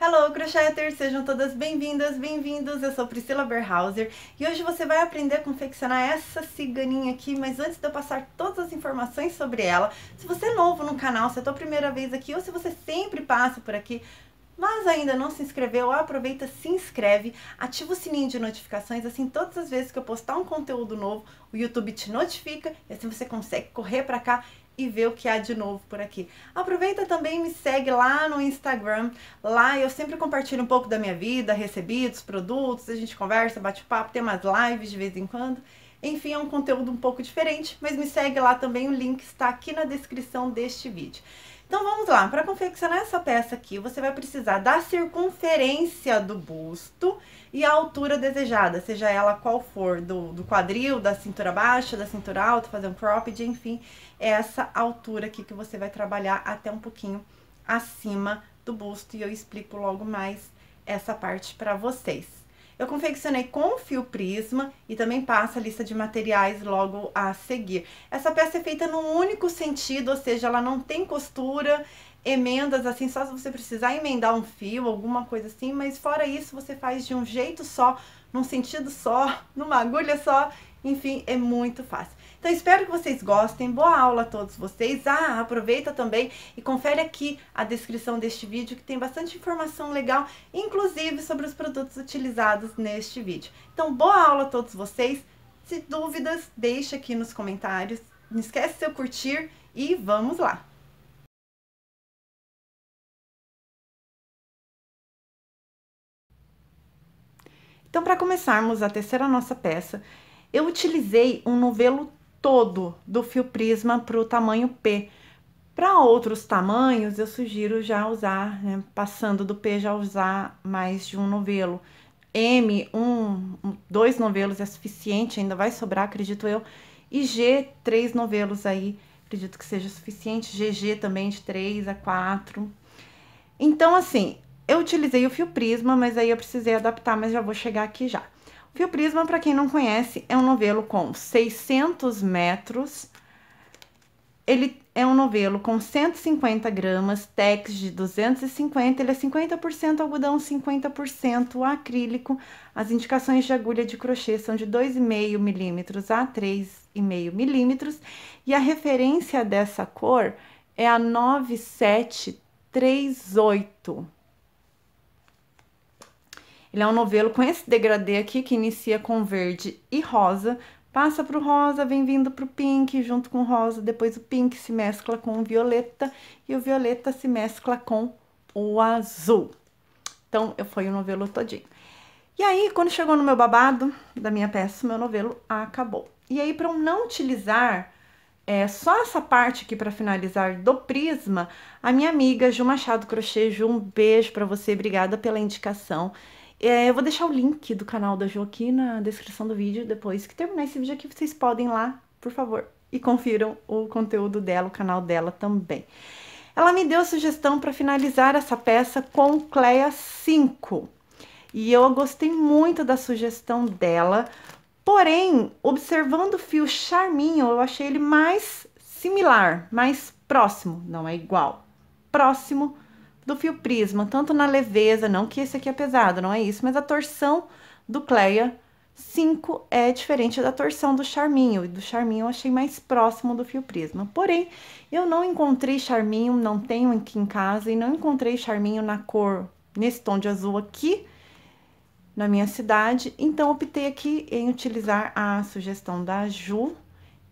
Hello, crocheters! Sejam todas bem-vindas, bem-vindos! Eu sou Priscila Berhauser e hoje você vai aprender a confeccionar essa ciganinha aqui, mas antes de eu passar todas as informações sobre ela, se você é novo no canal, se é a tua primeira vez aqui ou se você sempre passa por aqui, mas ainda não se inscreveu, aproveita, se inscreve, ativa o sininho de notificações, assim todas as vezes que eu postar um conteúdo novo, o YouTube te notifica e assim você consegue correr pra cá e ver o que há de novo por aqui. Aproveita também e me segue lá no Instagram, lá eu sempre compartilho um pouco da minha vida, recebidos, produtos, a gente conversa, bate papo, tem umas lives de vez em quando. Enfim, é um conteúdo um pouco diferente, mas me segue lá também, o link está aqui na descrição deste vídeo. Então vamos lá, para confeccionar essa peça aqui, você vai precisar da circunferência do busto e a altura desejada, seja ela qual for, do quadril, da cintura baixa, da cintura alta, fazer um cropped, enfim, é essa altura aqui que você vai trabalhar até um pouquinho acima do busto e eu explico logo mais essa parte para vocês. Eu confeccionei com fio prisma e também passo a lista de materiais logo a seguir. Essa peça é feita num único sentido, ou seja, ela não tem costura, emendas assim, só se você precisar emendar um fio, alguma coisa assim, mas fora isso você faz de um jeito só, num sentido só, numa agulha só, enfim, é muito fácil. Então, espero que vocês gostem, boa aula a todos vocês. Aproveita também e confere aqui a descrição deste vídeo, que tem bastante informação legal, inclusive sobre os produtos utilizados neste vídeo. Então, boa aula a todos vocês. Se dúvidas, deixa aqui nos comentários. Não esquece de seu curtir e vamos lá! Então, para começarmos a tecer a nossa peça, eu utilizei um novelo todo do fio prisma para o tamanho P. Para outros tamanhos, eu sugiro já usar, né, passando do P, já usar mais de um novelo. M, dois novelos é suficiente, ainda vai sobrar, acredito eu. E G, 3 novelos aí, acredito que seja suficiente. GG também de 3 a 4. Então, assim, eu utilizei o fio prisma, mas aí eu precisei adaptar, mas já vou chegar aqui já. O fio prisma, para quem não conhece, é um novelo com 600 metros. Ele é um novelo com 150 gramas, tex de 250, ele é 50% algodão, 50% acrílico. As indicações de agulha de crochê são de 2,5 milímetros a 3,5 milímetros. E a referência dessa cor é a 9738. Ele é um novelo com esse degradê aqui, que inicia com verde e rosa, passa pro rosa, vem vindo pro pink, junto com o rosa, depois o pink se mescla com o violeta, e o violeta se mescla com o azul. Então, foi o novelo todinho. E aí, quando chegou no meu babado da minha peça, o meu novelo acabou. E aí, para eu não utilizar só essa parte aqui para finalizar do prisma, a minha amiga Ju Machado Crochê, Ju, um beijo para você, obrigada pela indicação. Eu vou deixar o link do canal da Ju aqui na descrição do vídeo, depois que terminar esse vídeo aqui, vocês podem ir lá, por favor, e confiram o conteúdo dela, o canal dela também. Ela me deu a sugestão para finalizar essa peça com Cleia 5, e eu gostei muito da sugestão dela, porém, observando o fio Charminho, eu achei ele mais similar, mais próximo, não é igual, próximo do fio prisma, tanto na leveza, não que esse aqui é pesado, não é isso, mas a torção do Cleia 5 é diferente da torção do Charminho, e do Charminho eu achei mais próximo do fio prisma. Porém, eu não encontrei Charminho, não tenho aqui em casa, e não encontrei Charminho na cor, nesse tom de azul aqui, na minha cidade, então optei aqui em utilizar a sugestão da Ju,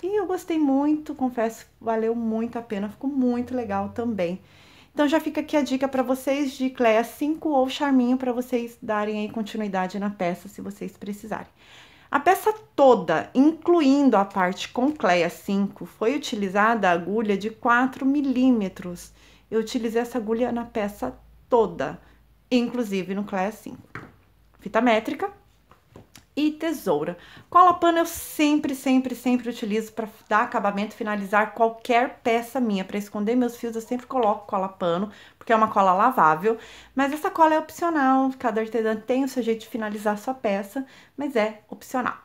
e eu gostei muito, confesso que valeu muito a pena, ficou muito legal também. Então, já fica aqui a dica para vocês de Cleia 5 ou Charminho, para vocês darem aí continuidade na peça, se vocês precisarem. A peça toda, incluindo a parte com Cleia 5, foi utilizada a agulha de 4 milímetros. Eu utilizei essa agulha na peça toda, inclusive no Cleia 5. Fita métrica e tesoura. Cola pano eu sempre utilizo para dar acabamento, finalizar qualquer peça minha. Para esconder meus fios eu sempre coloco cola pano, porque é uma cola lavável, mas essa cola é opcional, cada artesã tem o seu jeito de finalizar a sua peça, mas é opcional.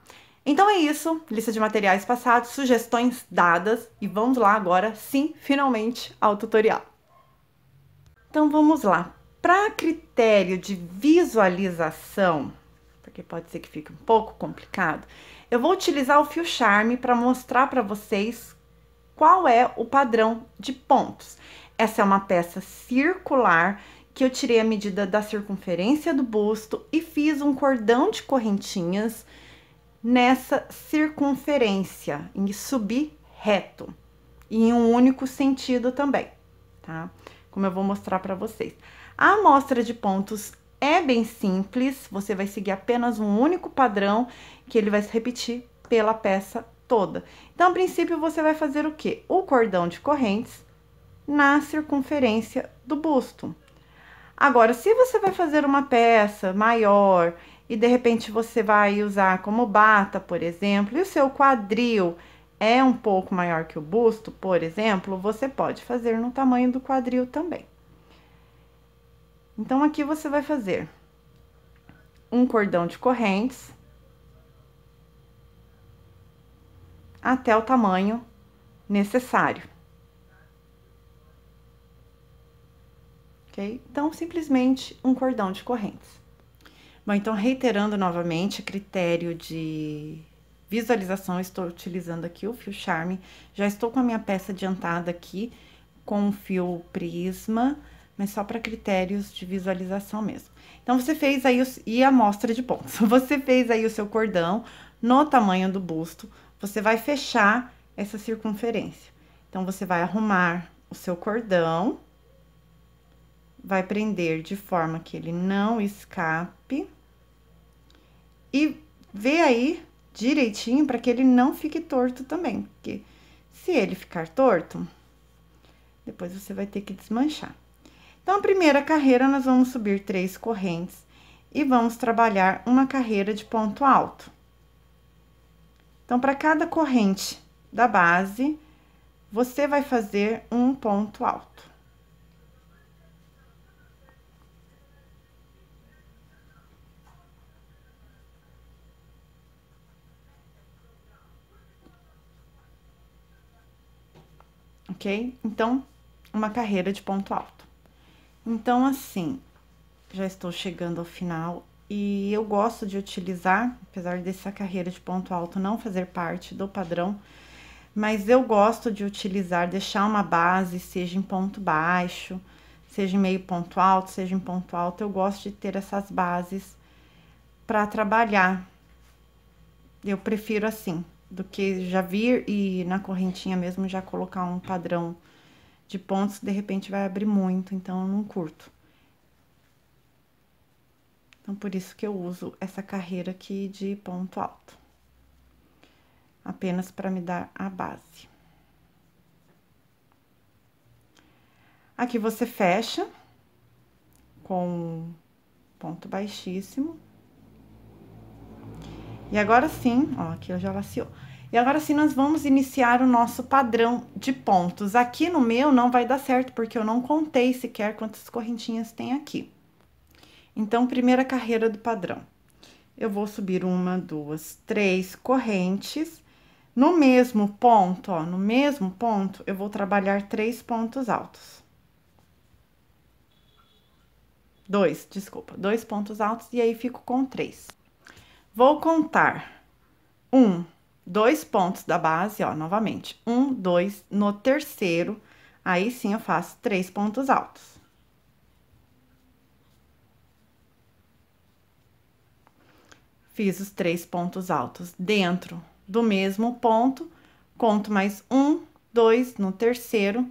Então é isso, lista de materiais passados, sugestões dadas, e vamos lá agora, sim, finalmente, ao tutorial. Então vamos lá. Para critério de visualização, porque pode ser que fique um pouco complicado, eu vou utilizar o fio charme para mostrar para vocês qual é o padrão de pontos. Essa é uma peça circular que eu tirei a medida da circunferência do busto e fiz um cordão de correntinhas nessa circunferência, em subir reto, e em um único sentido também, tá? Como eu vou mostrar para vocês. A amostra de pontos é bem simples, você vai seguir apenas um único padrão, que ele vai se repetir pela peça toda. Então, a princípio, você vai fazer o quê? O cordão de correntes na circunferência do busto. Agora, se você vai fazer uma peça maior e de repente você vai usar como bata, por exemplo, e o seu quadril é um pouco maior que o busto, por exemplo, você pode fazer no tamanho do quadril também. Então, aqui você vai fazer um cordão de correntes até o tamanho necessário. Ok? Então, simplesmente um cordão de correntes. Bom, então, reiterando novamente, a critério de visualização, eu estou utilizando aqui o fio charme. Já estou com a minha peça adiantada aqui, com o fio prisma, mas só para critérios de visualização mesmo. Então, você fez aí, e a amostra de pontos. Você fez aí o seu cordão no tamanho do busto, você vai fechar essa circunferência. Então, você vai arrumar o seu cordão, vai prender de forma que ele não escape e ver aí direitinho para que ele não fique torto também, porque se ele ficar torto, depois você vai ter que desmanchar. Então, a primeira carreira, nós vamos subir 3 correntes e vamos trabalhar uma carreira de ponto alto. Então, para cada corrente da base, você vai fazer um ponto alto. Ok? Então, uma carreira de ponto alto. Então, assim, já estou chegando ao final e eu gosto de utilizar, apesar dessa carreira de ponto alto não fazer parte do padrão, mas eu gosto de utilizar, deixar uma base, seja em ponto baixo, seja em meio ponto alto, seja em ponto alto, eu gosto de ter essas bases para trabalhar. Eu prefiro assim, do que já vir e na correntinha mesmo já colocar um padrão de pontos que de repente vai abrir muito, então eu não curto. Então, por isso que eu uso essa carreira aqui de ponto alto. Apenas para me dar a base. Aqui você fecha com ponto baixíssimo. E agora sim, ó, aqui eu já laceou. E agora sim, nós vamos iniciar o nosso padrão de pontos. Aqui no meu não vai dar certo, porque eu não contei sequer quantas correntinhas tem aqui. Então, primeira carreira do padrão. Eu vou subir 1, 2, 3 correntes. No mesmo ponto, ó, no mesmo ponto, eu vou trabalhar 3 pontos altos. 2, desculpa, 2 pontos altos, e aí fico com 3. Vou contar 1, 2 pontos da base, ó, novamente. 1, 2, no terceiro, aí sim eu faço 3 pontos altos. Fiz os 3 pontos altos dentro do mesmo ponto, conto mais 1, 2 no terceiro,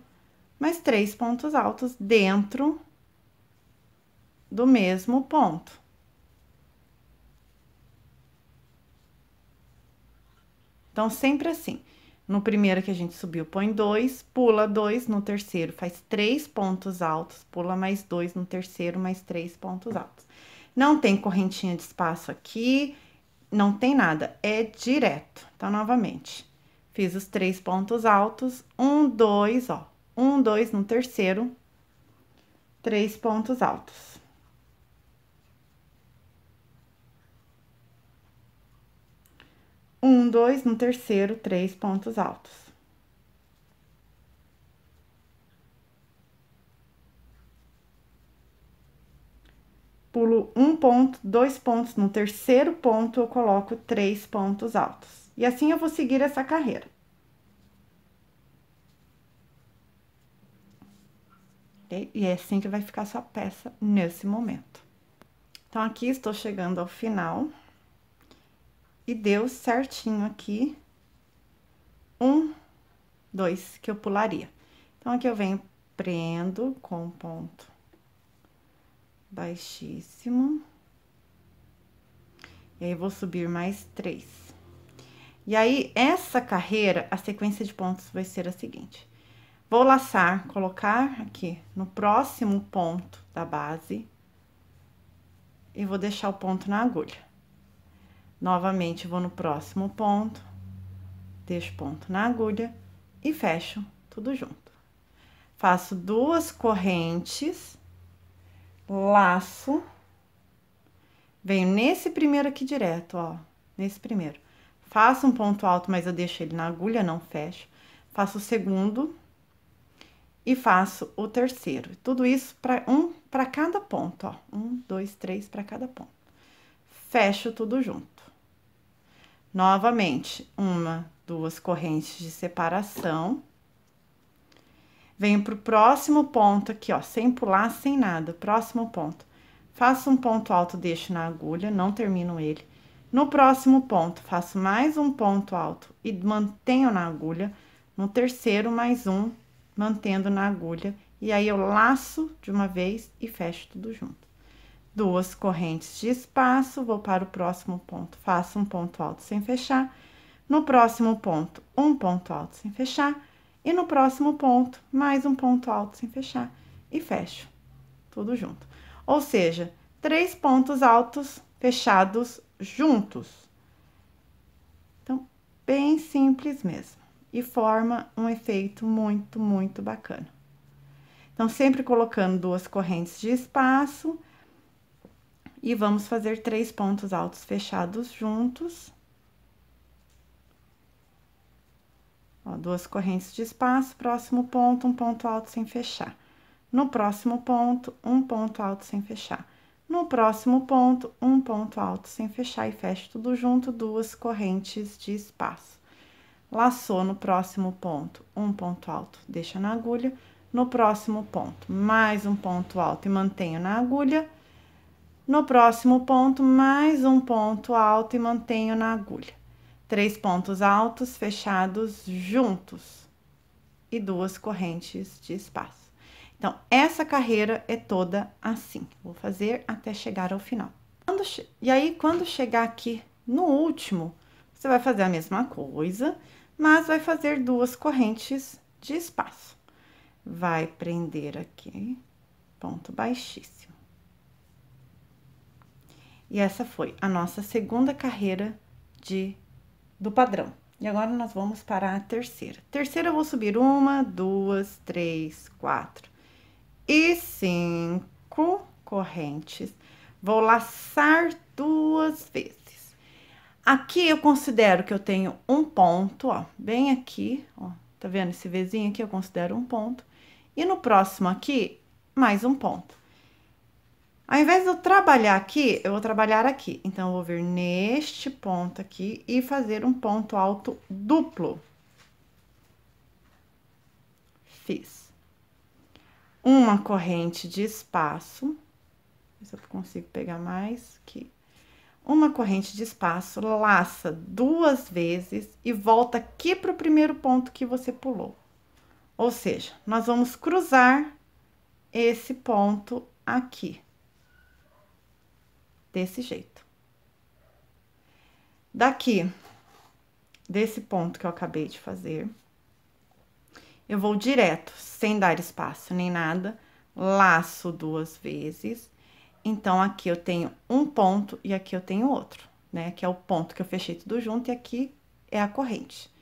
mais 3 pontos altos dentro do mesmo ponto. Então, sempre assim. No primeiro que a gente subiu, põe 2, pula 2, no terceiro faz 3 pontos altos, pula mais 2 no terceiro, mais 3 pontos altos. Não tem correntinha de espaço aqui, não tem nada, é direto. Então, novamente, fiz os 3 pontos altos, 1, 2, ó, 1, 2 no terceiro, 3 pontos altos. Um, 2 no terceiro, 3 pontos altos. pulo um ponto, 2 pontos. No terceiro ponto, eu coloco 3 pontos altos. E assim eu vou seguir essa carreira. Okay? E é assim que vai ficar sua peça nesse momento. Então, aqui estou chegando ao final. E deu certinho aqui. 1, 2 que eu pularia. Então, aqui eu venho, prendo com ponto baixíssimo. E aí, vou subir mais 3. E aí, essa carreira, a sequência de pontos vai ser a seguinte. Vou laçar, colocar aqui no próximo ponto da base. E vou deixar o ponto na agulha. Novamente, vou no próximo ponto. Deixo ponto na agulha e fecho tudo junto. Faço 2 correntes, laço, venho nesse primeiro aqui direto, ó, nesse primeiro. Faço um ponto alto, mas eu deixo ele na agulha, não fecho. Faço o segundo e faço o terceiro. Tudo isso para cada ponto, ó. 1, 2, 3 para cada ponto. Fecho tudo junto. Novamente, 1, 2 correntes de separação. Venho pro próximo ponto aqui, ó, sem pular, sem nada. Próximo ponto. Faço um ponto alto, deixo na agulha, não termino ele. No próximo ponto, faço mais um ponto alto e mantenho na agulha. No terceiro, mais um, mantendo na agulha. E aí, eu laço de uma vez e fecho tudo junto. 2 correntes de espaço, vou para o próximo ponto, faço um ponto alto sem fechar. No próximo ponto, um ponto alto sem fechar. E no próximo ponto, mais um ponto alto sem fechar. E fecho tudo junto. Ou seja, 3 pontos altos fechados juntos. Então, bem simples mesmo. E forma um efeito muito, muito bacana. Então, sempre colocando 2 correntes de espaço. E vamos fazer 3 pontos altos fechados juntos. Ó, 2 correntes de espaço, próximo ponto, um ponto alto sem fechar. No próximo ponto, um ponto alto sem fechar. No próximo ponto, um ponto alto sem fechar e fecho tudo junto, 2 correntes de espaço. Laçou no próximo ponto, um ponto alto, deixa na agulha. No próximo ponto, mais um ponto alto e mantenho na agulha. No próximo ponto, mais um ponto alto e mantenho na agulha. 3 pontos altos fechados juntos e 2 correntes de espaço. Então, essa carreira é toda assim. Vou fazer até chegar ao final. E aí, quando chegar aqui no último, você vai fazer a mesma coisa, mas vai fazer 2 correntes de espaço. Vai prender aqui, ponto baixíssimo. E essa foi a nossa segunda carreira do padrão. E agora, nós vamos para a terceira. Terceira, eu vou subir 1, 2, 3, 4 e 5 correntes. Vou laçar 2 vezes. Aqui, eu considero que eu tenho um ponto, ó, bem aqui, ó. Tá vendo esse Vzinho aqui? Eu considero um ponto. E no próximo aqui, mais um ponto. Ao invés de eu trabalhar aqui, eu vou trabalhar aqui. Então, eu vou vir neste ponto aqui e fazer um ponto alto duplo. Fiz. Uma corrente de espaço. Ver se eu consigo pegar mais aqui. Uma corrente de espaço, laça 2 vezes e volta aqui para o primeiro ponto que você pulou. Ou seja, nós vamos cruzar esse ponto aqui. Desse jeito. Daqui, desse ponto que eu acabei de fazer, eu vou direto, sem dar espaço nem nada, laço 2 vezes. Então, aqui eu tenho um ponto e aqui eu tenho outro, né? Que é o ponto que eu fechei tudo junto e aqui é a corrente.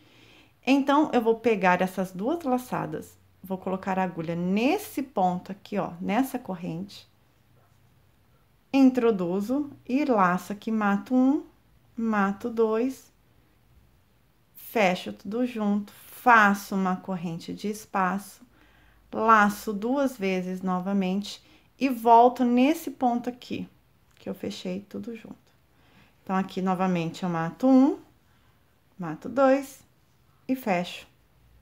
Então, eu vou pegar essas 2 laçadas, vou colocar a agulha nesse ponto aqui, ó, nessa corrente. Introduzo e laço aqui, mato 1, mato 2, fecho tudo junto, faço uma corrente de espaço, laço 2 vezes novamente e volto nesse ponto aqui. que eu fechei tudo junto. Então, aqui, novamente, eu mato um, mato dois e fecho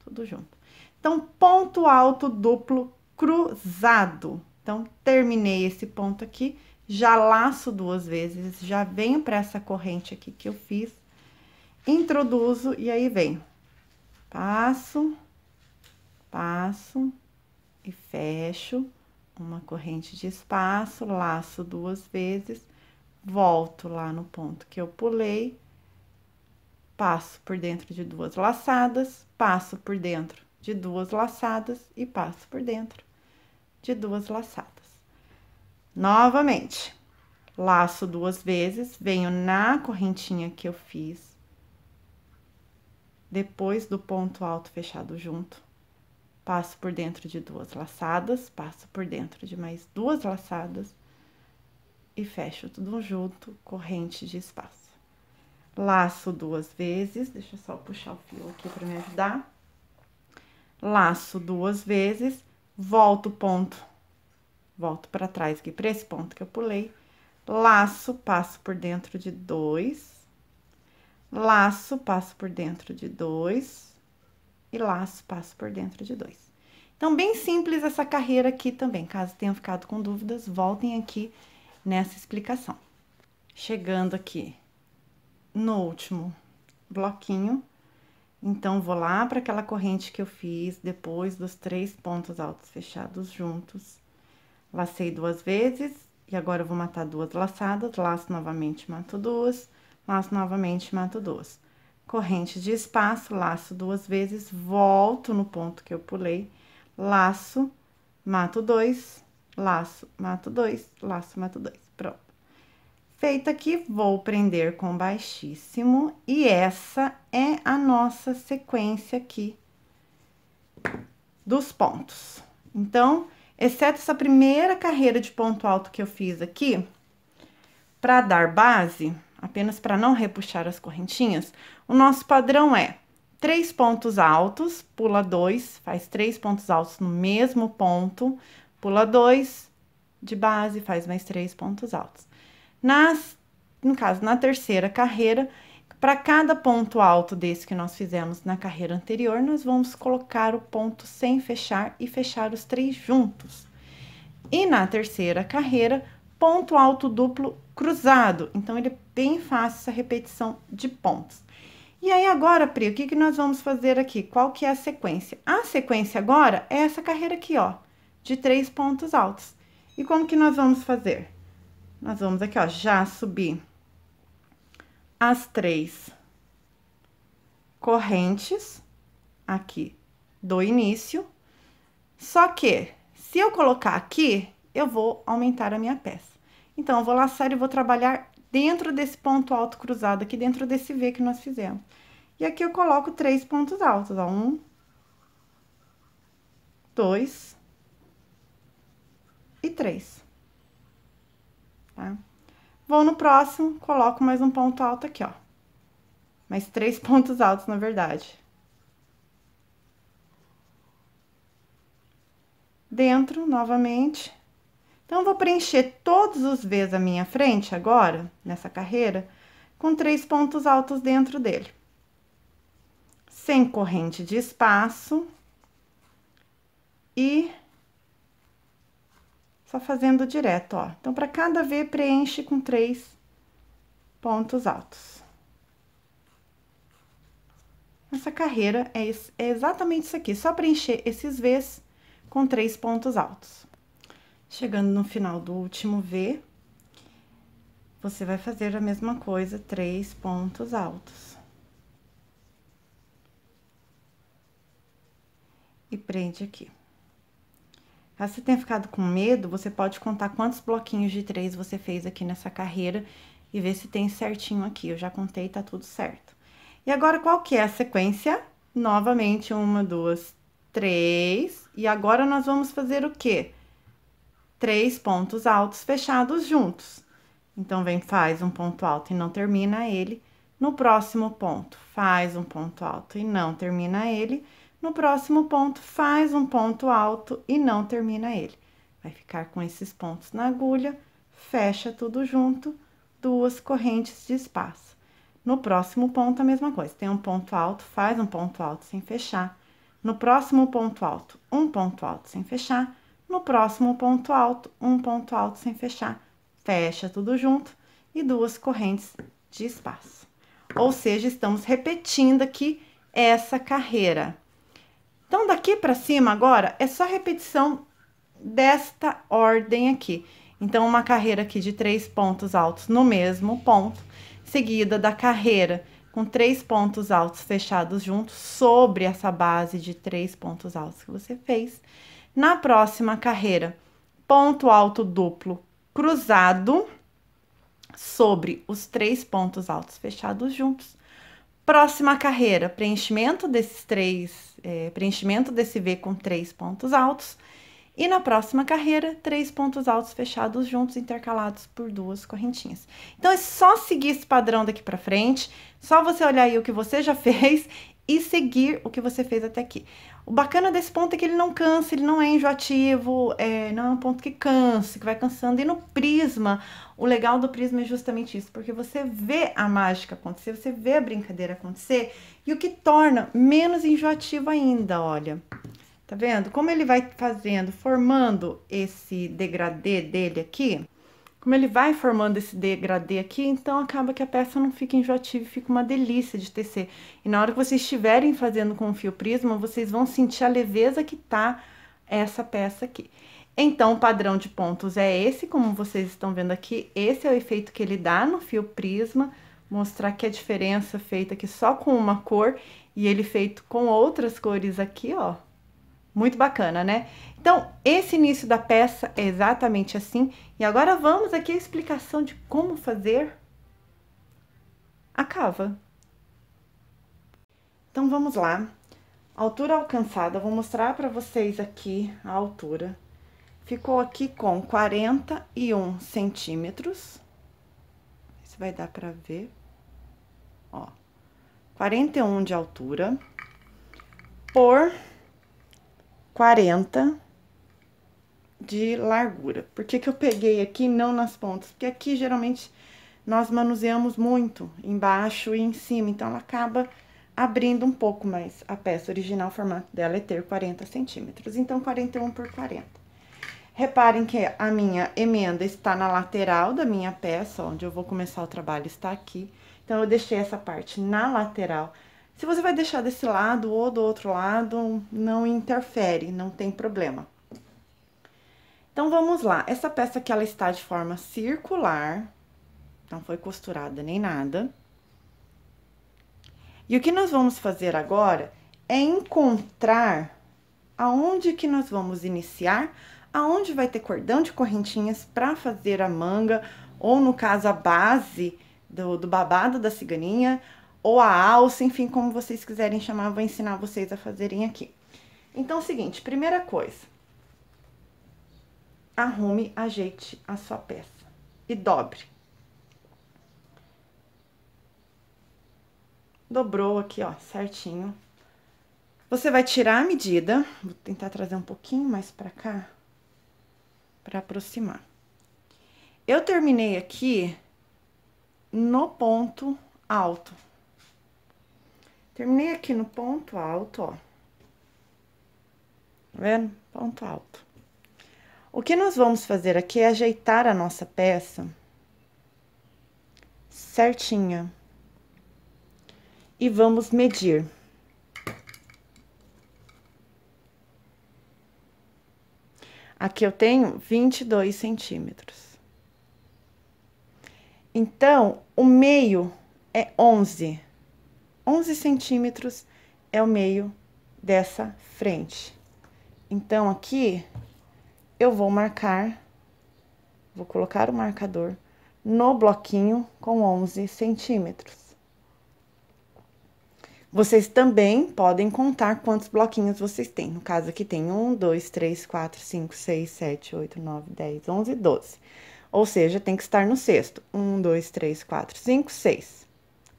tudo junto. Então, ponto alto duplo cruzado. Então, terminei esse ponto aqui, já laço duas vezes, já venho para essa corrente aqui que eu fiz, introduzo e aí venho. Passo, passo e fecho uma corrente de espaço, laço duas vezes, volto lá no ponto que eu pulei, passo por dentro de duas laçadas, passo por dentro de duas laçadas e passo por dentro de duas laçadas. Novamente, laço duas vezes, venho na correntinha que eu fiz, depois do ponto alto fechado junto, passo por dentro de duas laçadas, passo por dentro de mais duas laçadas e fecho tudo junto, corrente de espaço. Laço duas vezes, deixa eu só puxar o fio aqui para me ajudar. Laço duas vezes, volto o ponto, volto para trás aqui, para esse ponto que eu pulei. Laço, passo por dentro de dois. Laço, passo por dentro de dois. E laço, passo por dentro de dois. Então, bem simples essa carreira aqui também. Caso tenham ficado com dúvidas, voltem aqui nessa explicação. Chegando aqui no último bloquinho, então, vou lá para aquela corrente que eu fiz depois dos 3 pontos altos fechados juntos. Lacei duas vezes, e agora eu vou matar duas laçadas, laço novamente, mato duas, laço novamente, mato duas. Corrente de espaço, laço duas vezes, volto no ponto que eu pulei, laço, mato dois, laço, mato dois, laço, mato dois. Pronto. Feito aqui, vou prender com baixíssimo, e essa é a nossa sequência aqui dos pontos. Então, exceto essa primeira carreira de ponto alto que eu fiz aqui, para dar base, apenas para não repuxar as correntinhas, o nosso padrão é 3 pontos altos, pula 2, faz 3 pontos altos no mesmo ponto, pula 2 de base, faz mais 3 pontos altos. No caso, na terceira carreira, para cada ponto alto desse que nós fizemos na carreira anterior, nós vamos colocar o ponto sem fechar e fechar os 3 juntos. E na terceira carreira, ponto alto duplo cruzado. Então, ele é bem fácil essa repetição de pontos. E aí, agora, Pri, o que que nós vamos fazer aqui? Qual que é a sequência? A sequência agora é essa carreira aqui, ó, de 3 pontos altos. E como que nós vamos fazer? Nós vamos aqui, ó, já subir as 3 correntes aqui do início. Só que, se eu colocar aqui, eu vou aumentar a minha peça. Então, eu vou laçar e vou trabalhar dentro desse ponto alto cruzado aqui, dentro desse V que nós fizemos. E aqui eu coloco 3 pontos altos, ó, 1, 2 e 3. Tá? Vou no próximo, coloco mais um ponto alto aqui, ó. Mais 3 pontos altos, na verdade. Dentro, novamente. Então, eu vou preencher todos os V's à minha frente agora, nessa carreira, com 3 pontos altos dentro dele. Sem corrente de espaço. E só fazendo direto, ó. Então, para cada V, preenche com 3 pontos altos. Essa carreira é exatamente isso aqui, só preencher esses V's com 3 pontos altos. Chegando no final do último V, você vai fazer a mesma coisa, 3 pontos altos. E prende aqui. Caso você tenha ficado com medo, você pode contar quantos bloquinhos de 3 você fez aqui nessa carreira e ver se tem certinho aqui. Eu já contei, tá tudo certo. E agora, qual que é a sequência? Novamente, 1, 2, 3. E agora, nós vamos fazer o quê? 3 pontos altos fechados juntos. Então, vem, faz um ponto alto e não termina ele. No próximo ponto, faz um ponto alto e não termina ele. No próximo ponto, faz um ponto alto e não termina ele. Vai ficar com esses pontos na agulha, fecha tudo junto, 2 correntes de espaço. No próximo ponto, a mesma coisa, tem um ponto alto, faz um ponto alto sem fechar. No próximo ponto alto, um ponto alto sem fechar. No próximo ponto alto, um ponto alto sem fechar. Fecha tudo junto e 2 correntes de espaço. Ou seja, estamos repetindo aqui essa carreira. Então, daqui para cima agora, é só repetição desta ordem aqui. Então, uma carreira aqui de 3 pontos altos no mesmo ponto, seguida da carreira com 3 pontos altos fechados juntos sobre essa base de 3 pontos altos que você fez. Na próxima carreira, ponto alto duplo cruzado sobre os 3 pontos altos fechados juntos. Próxima carreira, preenchimento preenchimento desse V com 3 pontos altos. E na próxima carreira, 3 pontos altos fechados juntos, intercalados por 2 correntinhas. Então, é só seguir esse padrão daqui pra frente, só você olhar aí o que você já fez e seguir o que você fez até aqui. O bacana desse ponto é que ele não cansa, ele não é enjoativo, não é um ponto que cansa, que vai cansando. E no prisma, o legal do prisma é justamente isso, porque você vê a mágica acontecer, você vê a brincadeira acontecer, e o que torna menos enjoativo ainda, olha. Tá vendo? Como ele vai fazendo, formando esse degradê dele aqui, como ele vai formando esse degradê aqui, então acaba que a peça não fica enjoativa, fica uma delícia de tecer. E na hora que vocês estiverem fazendo com o fio prisma, vocês vão sentir a leveza que tá essa peça aqui. Então, o padrão de pontos é esse, como vocês estão vendo aqui, esse é o efeito que ele dá no fio prisma, mostrar que a diferença feita aqui só com uma cor e ele feito com outras cores aqui, ó. Muito bacana, né? Então, esse início da peça é exatamente assim. E agora vamos aqui à explicação de como fazer a cava. Então, vamos lá. Altura alcançada, vou mostrar para vocês aqui a altura. Ficou aqui com 41 centímetros. Se vai dar para ver. Ó, 41 de altura por 40 de largura. Por que que eu peguei aqui não nas pontas? Porque aqui, geralmente, nós manuseamos muito embaixo e em cima, então ela acaba abrindo um pouco mais. A peça original, o formato dela é ter 40 centímetros, então 41 por 40. Reparem que a minha emenda está na lateral da minha peça, onde eu vou começar o trabalho está aqui. Então, eu deixei essa parte na lateral. Se você vai deixar desse lado ou do outro lado, não interfere, não tem problema. Então, vamos lá. Essa peça aqui, ela está de forma circular, não foi costurada nem nada. E o que nós vamos fazer agora é encontrar aonde que nós vamos iniciar, aonde vai ter cordão de correntinhas para fazer a manga, ou no caso, a base do babado da ciganinha, ou a alça, enfim, como vocês quiserem chamar, vou ensinar vocês a fazerem aqui. Então, é o seguinte, primeira coisa, arrume, ajeite a sua peça e dobre. Dobrou aqui, ó, certinho. Você vai tirar a medida, vou tentar trazer um pouquinho mais pra cá, pra aproximar. Eu terminei aqui no ponto alto. Terminei aqui no ponto alto, ó. Tá vendo? Ponto alto. O que nós vamos fazer aqui é ajeitar a nossa peça certinha. E vamos medir. Aqui eu tenho 22 centímetros. Então, o meio é 11. 11 centímetros é o meio dessa frente. Então, aqui, eu vou marcar, vou colocar o marcador no bloquinho com 11 centímetros. Vocês também podem contar quantos bloquinhos vocês têm. No caso, aqui tem 1, 2, 3, 4, 5, 6, 7, 8, 9, 10, 11, 12. Ou seja, tem que estar no sexto. 1, 2, 3, 4, 5, 6.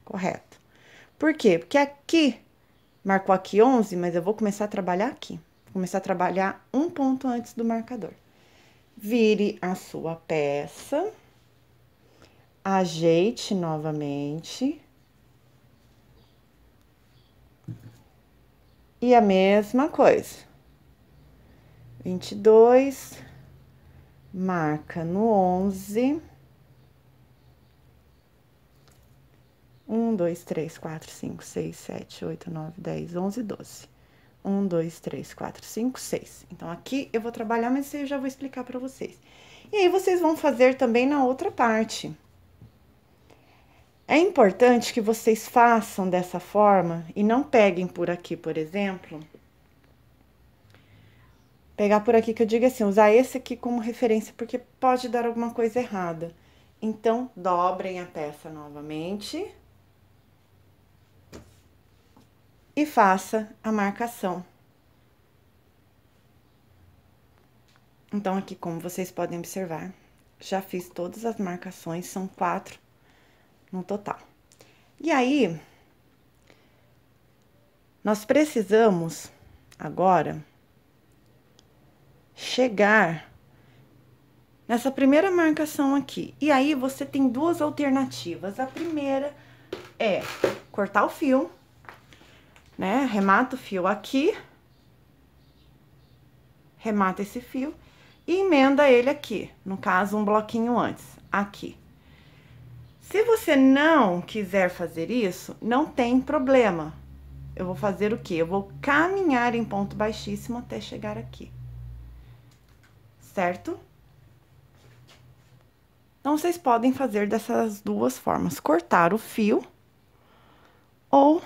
Correto. Por quê? Porque aqui, marcou aqui 11, mas eu vou começar a trabalhar aqui. Vou começar a trabalhar um ponto antes do marcador. Vire a sua peça, ajeite novamente. E a mesma coisa. 22, marca no 11. 1, 2, 3, 4, 5, 6, 7, 8, 9, 10, 11, 12. 1, 2, 3, 4, 5, 6. Então, aqui eu vou trabalhar, mas eu já vou explicar pra vocês. E aí, vocês vão fazer também na outra parte. É importante que vocês façam dessa forma e não peguem por aqui, por exemplo. Pegar por aqui que eu digo assim, usar esse aqui como referência, porque pode dar alguma coisa errada. Então, dobrem a peça novamente. E faça a marcação. Então, aqui, como vocês podem observar, já fiz todas as marcações, são 4 no total. E aí, nós precisamos agora chegar nessa primeira marcação aqui. E aí, você tem duas alternativas. A primeira é cortar o fio, né? Remata o fio aqui, remata esse fio e emenda ele aqui, no caso, um bloquinho antes, aqui. Se você não quiser fazer isso, não tem problema. Eu vou fazer o quê? Eu vou caminhar em ponto baixíssimo até chegar aqui. Certo? Então, vocês podem fazer dessas duas formas. Cortar o fio ou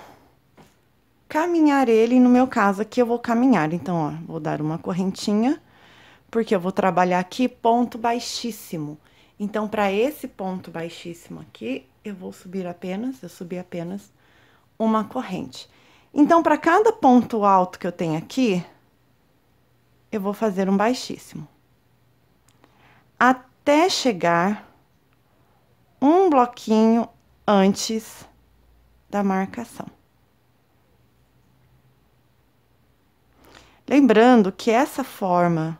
caminhar ele, no meu caso aqui eu vou caminhar. Então, ó, vou dar uma correntinha, porque eu vou trabalhar aqui ponto baixíssimo. Então, para esse ponto baixíssimo aqui, eu vou subir apenas, uma corrente. Então, para cada ponto alto que eu tenho aqui, eu vou fazer um baixíssimo. Até chegar um bloquinho antes da marcação. Lembrando que essa forma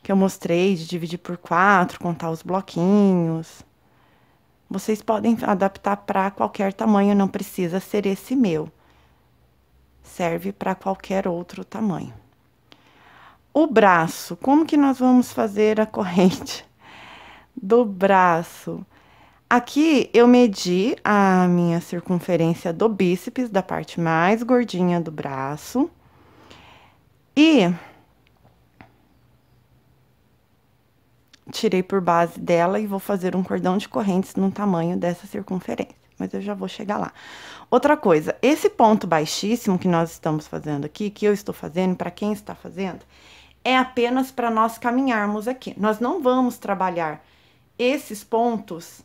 que eu mostrei de dividir por 4, contar os bloquinhos, vocês podem adaptar para qualquer tamanho, não precisa ser esse meu. Serve para qualquer outro tamanho. O braço, como que nós vamos fazer a corrente do braço? Aqui eu medi a minha circunferência do bíceps, da parte mais gordinha do braço. E tirei por base dela e vou fazer um cordão de correntes no tamanho dessa circunferência. Mas eu já vou chegar lá. Outra coisa, esse ponto baixíssimo que nós estamos fazendo aqui, que eu estou fazendo, para quem está fazendo, é apenas para nós caminharmos aqui. Nós não vamos trabalhar esses pontos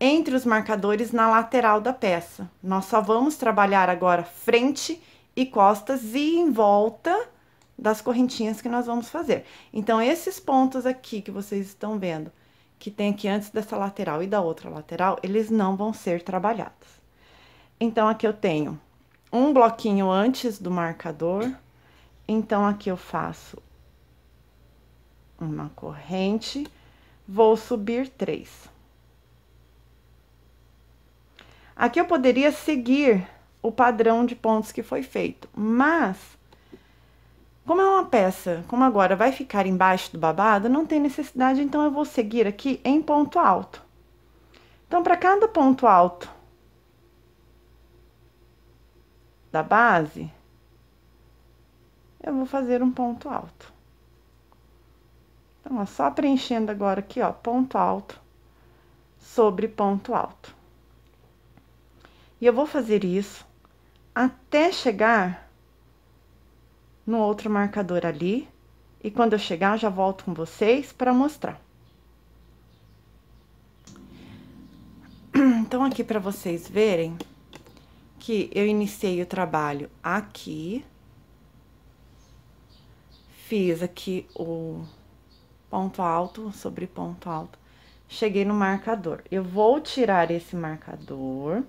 entre os marcadores na lateral da peça. Nós só vamos trabalhar agora frente e costas e em volta das correntinhas que nós vamos fazer. Então, esses pontos aqui que vocês estão vendo, que tem aqui antes dessa lateral e da outra lateral, eles não vão ser trabalhados. Então, aqui eu tenho um bloquinho antes do marcador. Então, aqui eu faço uma corrente, vou subir 3. Aqui eu poderia seguir o padrão de pontos que foi feito, mas como é uma peça, como agora vai ficar embaixo do babado, não tem necessidade, então eu vou seguir aqui em ponto alto. Então, para cada ponto alto da base, eu vou fazer um ponto alto. Então, ó, só preenchendo agora aqui, ó, ponto alto sobre ponto alto. E eu vou fazer isso até chegar no outro marcador ali. E quando eu chegar, eu já volto com vocês para mostrar. Então, aqui para vocês verem que eu iniciei o trabalho aqui. Fiz aqui o ponto alto sobre ponto alto. Cheguei no marcador. Eu vou tirar esse marcador.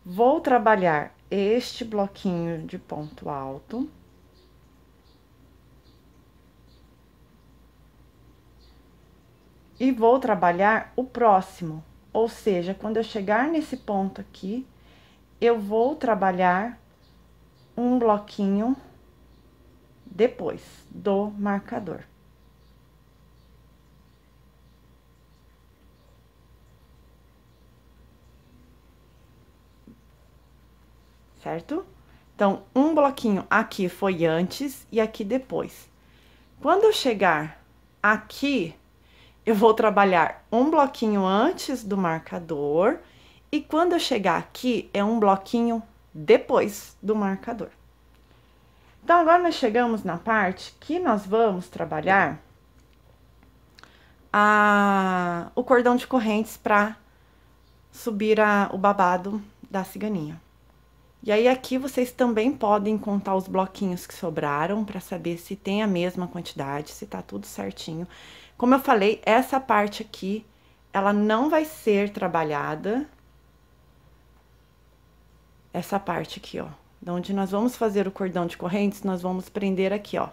Vou trabalhar este bloquinho de ponto alto. e vou trabalhar o próximo. Ou seja, quando eu chegar nesse ponto aqui, eu vou trabalhar um bloquinho depois do marcador. Certo? Então, um bloquinho aqui foi antes e aqui depois. Quando eu chegar aqui, eu vou trabalhar um bloquinho antes do marcador e quando eu chegar aqui, é um bloquinho depois do marcador. Então, agora nós chegamos na parte que nós vamos trabalhar o cordão de correntes para subir o babado da ciganinha. E aí, aqui vocês também podem contar os bloquinhos que sobraram para saber se tem a mesma quantidade, se tá tudo certinho. Como eu falei, essa parte aqui, ela não vai ser trabalhada. Essa parte aqui, ó, de onde nós vamos fazer o cordão de correntes, nós vamos prender aqui, ó,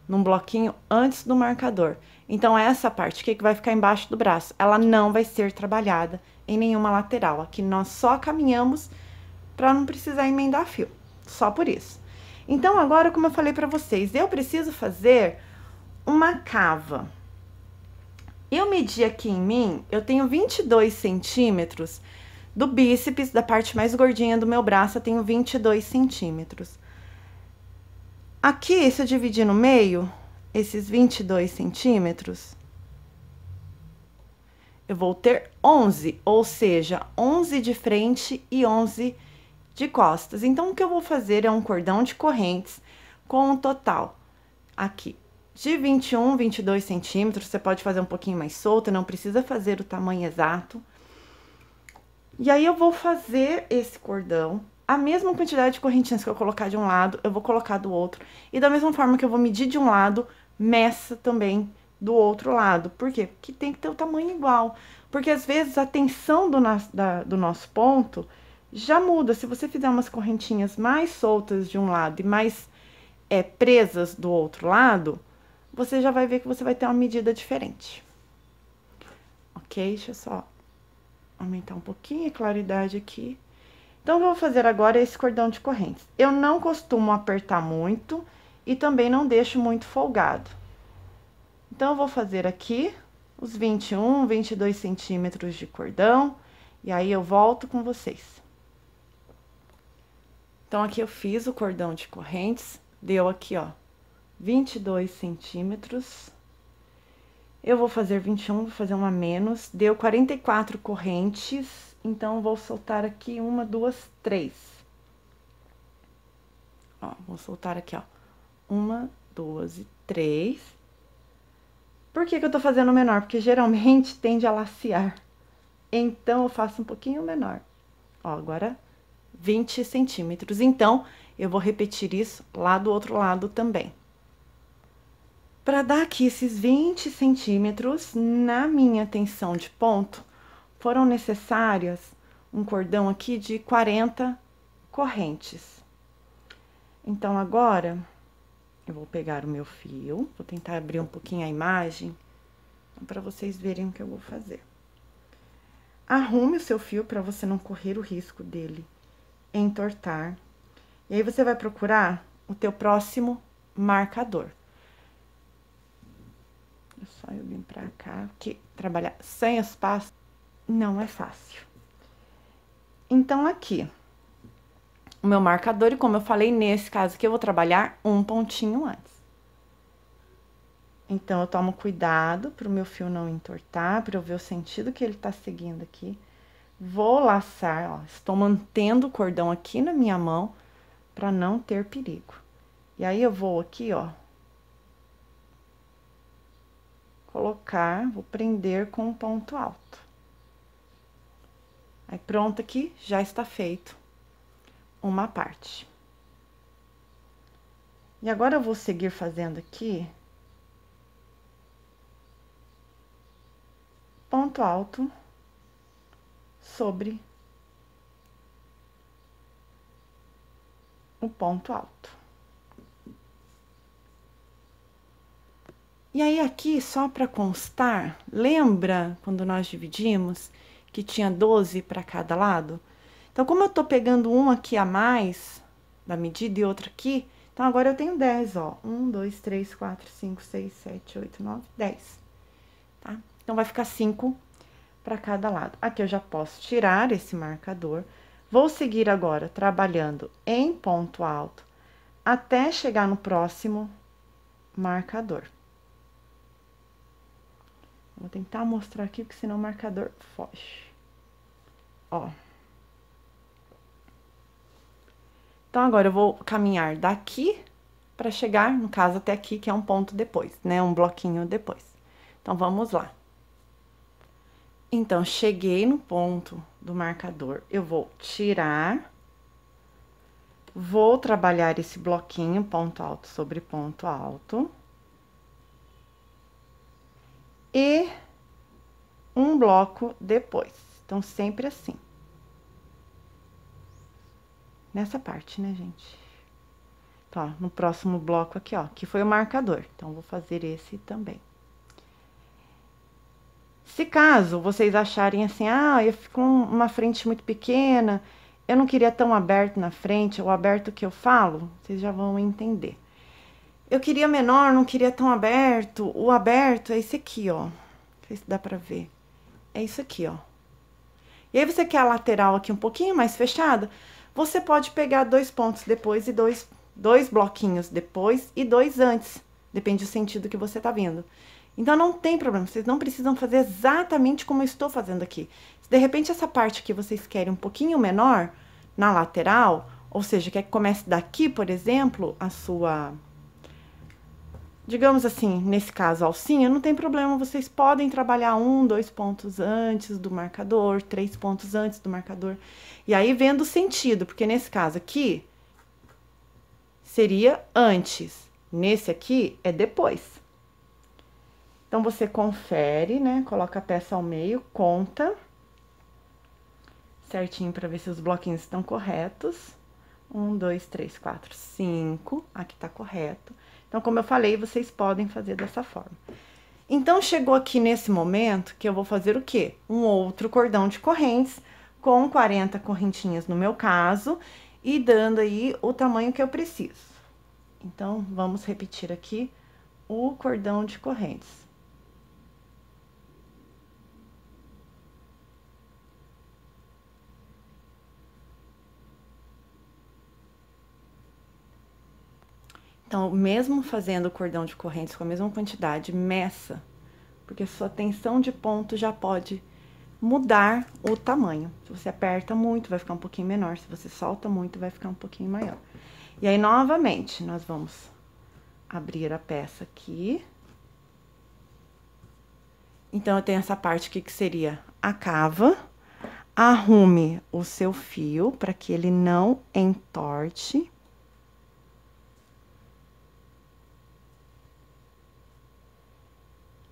num bloquinho antes do marcador. Então, essa parte aqui que vai ficar embaixo do braço, ela não vai ser trabalhada em nenhuma lateral. Aqui nós só caminhamos para não precisar emendar fio, só por isso. Então, agora, como eu falei para vocês, eu preciso fazer uma cava. Eu medi aqui em mim, eu tenho 22 centímetros do bíceps, da parte mais gordinha do meu braço, eu tenho 22 centímetros. Aqui, se eu dividir no meio, esses 22 centímetros, eu vou ter 11, ou seja, 11 de frente e 11 de costas. Então, o que eu vou fazer é um cordão de correntes com um total aqui de 21, 22 centímetros. Você pode fazer um pouquinho mais solto, não precisa fazer o tamanho exato. E aí, eu vou fazer esse cordão, a mesma quantidade de correntinhas que eu colocar de um lado, eu vou colocar do outro. E da mesma forma que eu vou medir de um lado, meça também do outro lado. Por quê? Porque tem que ter o tamanho igual. Porque às vezes a tensão do nosso ponto já muda. Se você fizer umas correntinhas mais soltas de um lado e mais presas do outro lado, você já vai ver que você vai ter uma medida diferente. Ok? Deixa eu só aumentar um pouquinho a claridade aqui. Então, o que eu vou fazer agora é esse cordão de correntes. Eu não costumo apertar muito e também não deixo muito folgado. Então, eu vou fazer aqui os 21, 22 centímetros de cordão e aí eu volto com vocês. Então, aqui eu fiz o cordão de correntes, deu aqui, ó, 22 centímetros. Eu vou fazer 21, vou fazer uma menos, deu 44 correntes, então, vou soltar aqui uma, duas, três. Ó, vou soltar aqui, ó, uma, duas e três. Por que que eu tô fazendo menor? Porque geralmente tende a lacear. Então, eu faço um pouquinho menor. Ó, agora 20 centímetros. Então, eu vou repetir isso lá do outro lado também. Para dar aqui esses 20 centímetros, na minha tensão de ponto, foram necessárias um cordão aqui de 40 correntes. Então, agora, eu vou pegar o meu fio, vou tentar abrir um pouquinho a imagem, para vocês verem o que eu vou fazer. Arrume o seu fio para você não correr o risco dele entortar. E aí, você vai procurar o teu próximo marcador. É só eu vir pra cá, porque trabalhar sem espaço não é fácil. Então, aqui, o meu marcador, e como eu falei, nesse caso aqui, eu vou trabalhar um pontinho antes. Então, eu tomo cuidado pro meu fio não entortar, pra eu ver o sentido que ele tá seguindo aqui. Vou laçar, ó, estou mantendo o cordão aqui na minha mão pra não ter perigo. E aí, eu vou aqui, ó, colocar, vou prender com um ponto alto. Aí, pronto aqui, já está feito uma parte. E agora, eu vou seguir fazendo aqui ponto alto sobre o ponto alto. E aí aqui, só para constar, lembra quando nós dividimos que tinha 12 para cada lado? Então, como eu tô pegando um aqui a mais da medida e outro aqui, então agora eu tenho 10, ó. 1, 2, 3, 4, 5, 6, 7, 8, 9, 10. Tá? Então, vai ficar 5 para cada lado. Aqui eu já posso tirar esse marcador. Vou seguir agora trabalhando em ponto alto até chegar no próximo marcador. Vou tentar mostrar aqui, porque senão o marcador foge. Ó. Então, agora eu vou caminhar daqui para chegar, no caso, até aqui, que é um ponto depois, né? Um bloquinho depois. Então, vamos lá. Então, cheguei no ponto do marcador, eu vou tirar, vou trabalhar esse bloquinho, ponto alto sobre ponto alto. E um bloco depois. Então, sempre assim. Nessa parte, né, gente? Então, ó, no próximo bloco aqui, ó, que foi o marcador. Então, vou fazer esse também. Se caso vocês acharem assim, ah, eu fico uma frente muito pequena, eu não queria tão aberto na frente, o aberto que eu falo, vocês já vão entender. Eu queria menor, não queria tão aberto, o aberto é esse aqui, ó. Não sei se dá pra ver. É isso aqui, ó. E aí, você quer a lateral aqui um pouquinho mais fechada? Você pode pegar 2 pontos depois e dois bloquinhos depois e 2 antes. Depende do sentido que você tá vindo. Então, não tem problema, vocês não precisam fazer exatamente como eu estou fazendo aqui. Se de repente essa parte aqui vocês querem um pouquinho menor na lateral, ou seja, quer que comece daqui, por exemplo, a sua... Digamos assim, nesse caso, alcinha, não tem problema, vocês podem trabalhar 1, 2 pontos antes do marcador, 3 pontos antes do marcador. E aí, vendo o sentido, porque nesse caso aqui, seria antes. Nesse aqui, é depois. Então, você confere, né? Coloca a peça ao meio, conta certinho para ver se os bloquinhos estão corretos. 1, 2, 3, 4, 5. Aqui tá correto. Então, como eu falei, vocês podem fazer dessa forma. Então, chegou aqui nesse momento que eu vou fazer o quê? Um outro cordão de correntes com 40 correntinhas no meu caso e dando aí o tamanho que eu preciso. Então, vamos repetir aqui o cordão de correntes. Então, mesmo fazendo o cordão de correntes com a mesma quantidade, meça, porque sua tensão de ponto já pode mudar o tamanho. Se você aperta muito, vai ficar um pouquinho menor. Se você solta muito, vai ficar um pouquinho maior. E aí, novamente, nós vamos abrir a peça aqui. Então, eu tenho essa parte aqui que seria a cava. Arrume o seu fio para que ele não entorte.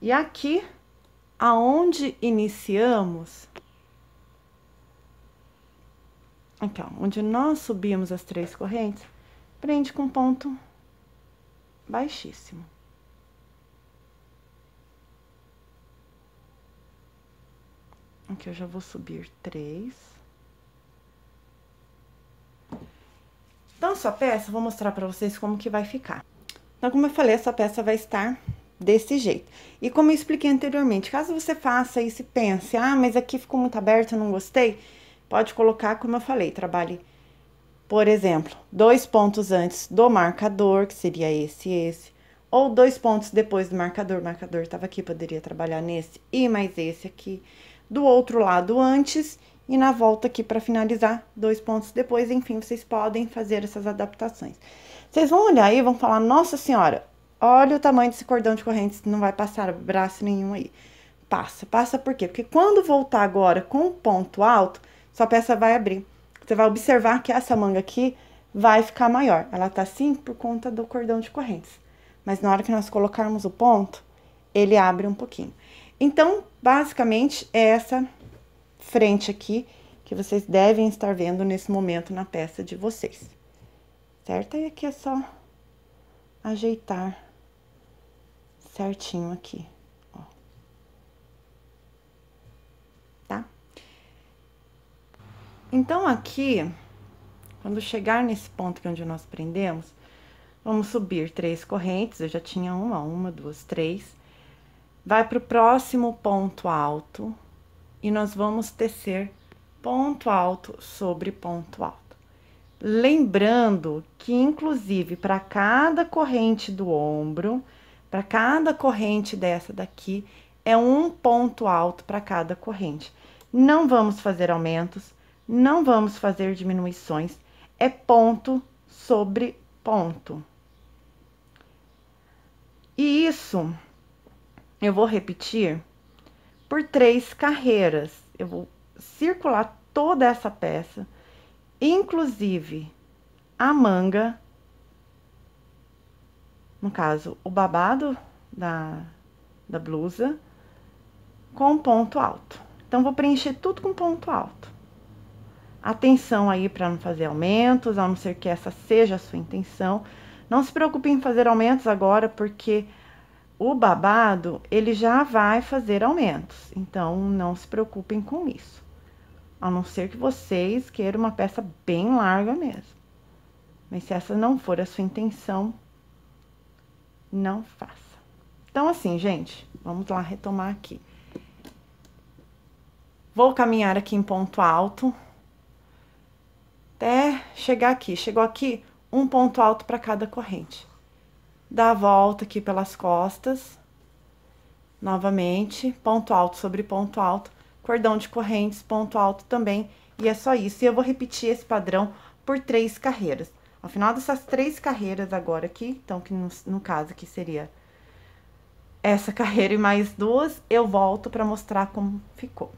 E aqui, aonde iniciamos, aqui, ó, onde nós subimos as 3 correntes, prende com ponto baixíssimo. Aqui eu já vou subir 3. Então, sua peça, eu vou mostrar pra vocês como que vai ficar. Então, como eu falei, essa peça vai estar desse jeito. E como eu expliquei anteriormente, caso você faça isso e pense, ah, mas aqui ficou muito aberto, eu não gostei, pode colocar, como eu falei, trabalhe, por exemplo, 2 pontos antes do marcador, que seria esse, ou 2 pontos depois do marcador, o marcador estava aqui, poderia trabalhar nesse e mais esse aqui, do outro lado antes, e na volta aqui para finalizar, 2 pontos depois, enfim, vocês podem fazer essas adaptações. Vocês vão olhar aí e vão falar, nossa senhora, olha o tamanho desse cordão de correntes, não vai passar braço nenhum aí. Passa por quê? Porque quando voltar agora com o ponto alto, sua peça vai abrir. Você vai observar que essa manga aqui vai ficar maior. Ela tá assim por conta do cordão de correntes. Mas na hora que nós colocarmos o ponto, ele abre um pouquinho. Então, basicamente, é essa frente aqui que vocês devem estar vendo nesse momento na peça de vocês. Certo? E aqui é só ajeitar certinho aqui, ó. Tá? Então, aqui, quando chegar nesse ponto que é onde nós prendemos, vamos subir 3 correntes, eu já tinha uma, duas, três. Vai pro próximo ponto alto e nós vamos tecer ponto alto sobre ponto alto. Lembrando que, inclusive, para cada corrente do ombro, para cada corrente dessa daqui, é um ponto alto para cada corrente. Não vamos fazer aumentos, não vamos fazer diminuições, é ponto sobre ponto. E isso eu vou repetir por 3 carreiras. Eu vou circular toda essa peça, inclusive a manga, no caso, o babado da blusa, com ponto alto. Então, vou preencher tudo com ponto alto. Atenção aí para não fazer aumentos, a não ser que essa seja a sua intenção. Não se preocupe em fazer aumentos agora, porque o babado, ele já vai fazer aumentos. Então, não se preocupem com isso. A não ser que vocês queiram uma peça bem larga mesmo. Mas se essa não for a sua intenção, não faça. Então, assim, gente, vamos lá retomar aqui. Vou caminhar aqui em ponto alto, até chegar aqui. Chegou aqui, um ponto alto para cada corrente. Dá a volta aqui pelas costas. Novamente, ponto alto sobre ponto alto. Cordão de correntes, ponto alto também. E é só isso. E eu vou repetir esse padrão por 3 carreiras. Ao final dessas 3 carreiras agora aqui, então, que no caso aqui seria essa carreira e mais 2, eu volto para mostrar como ficou.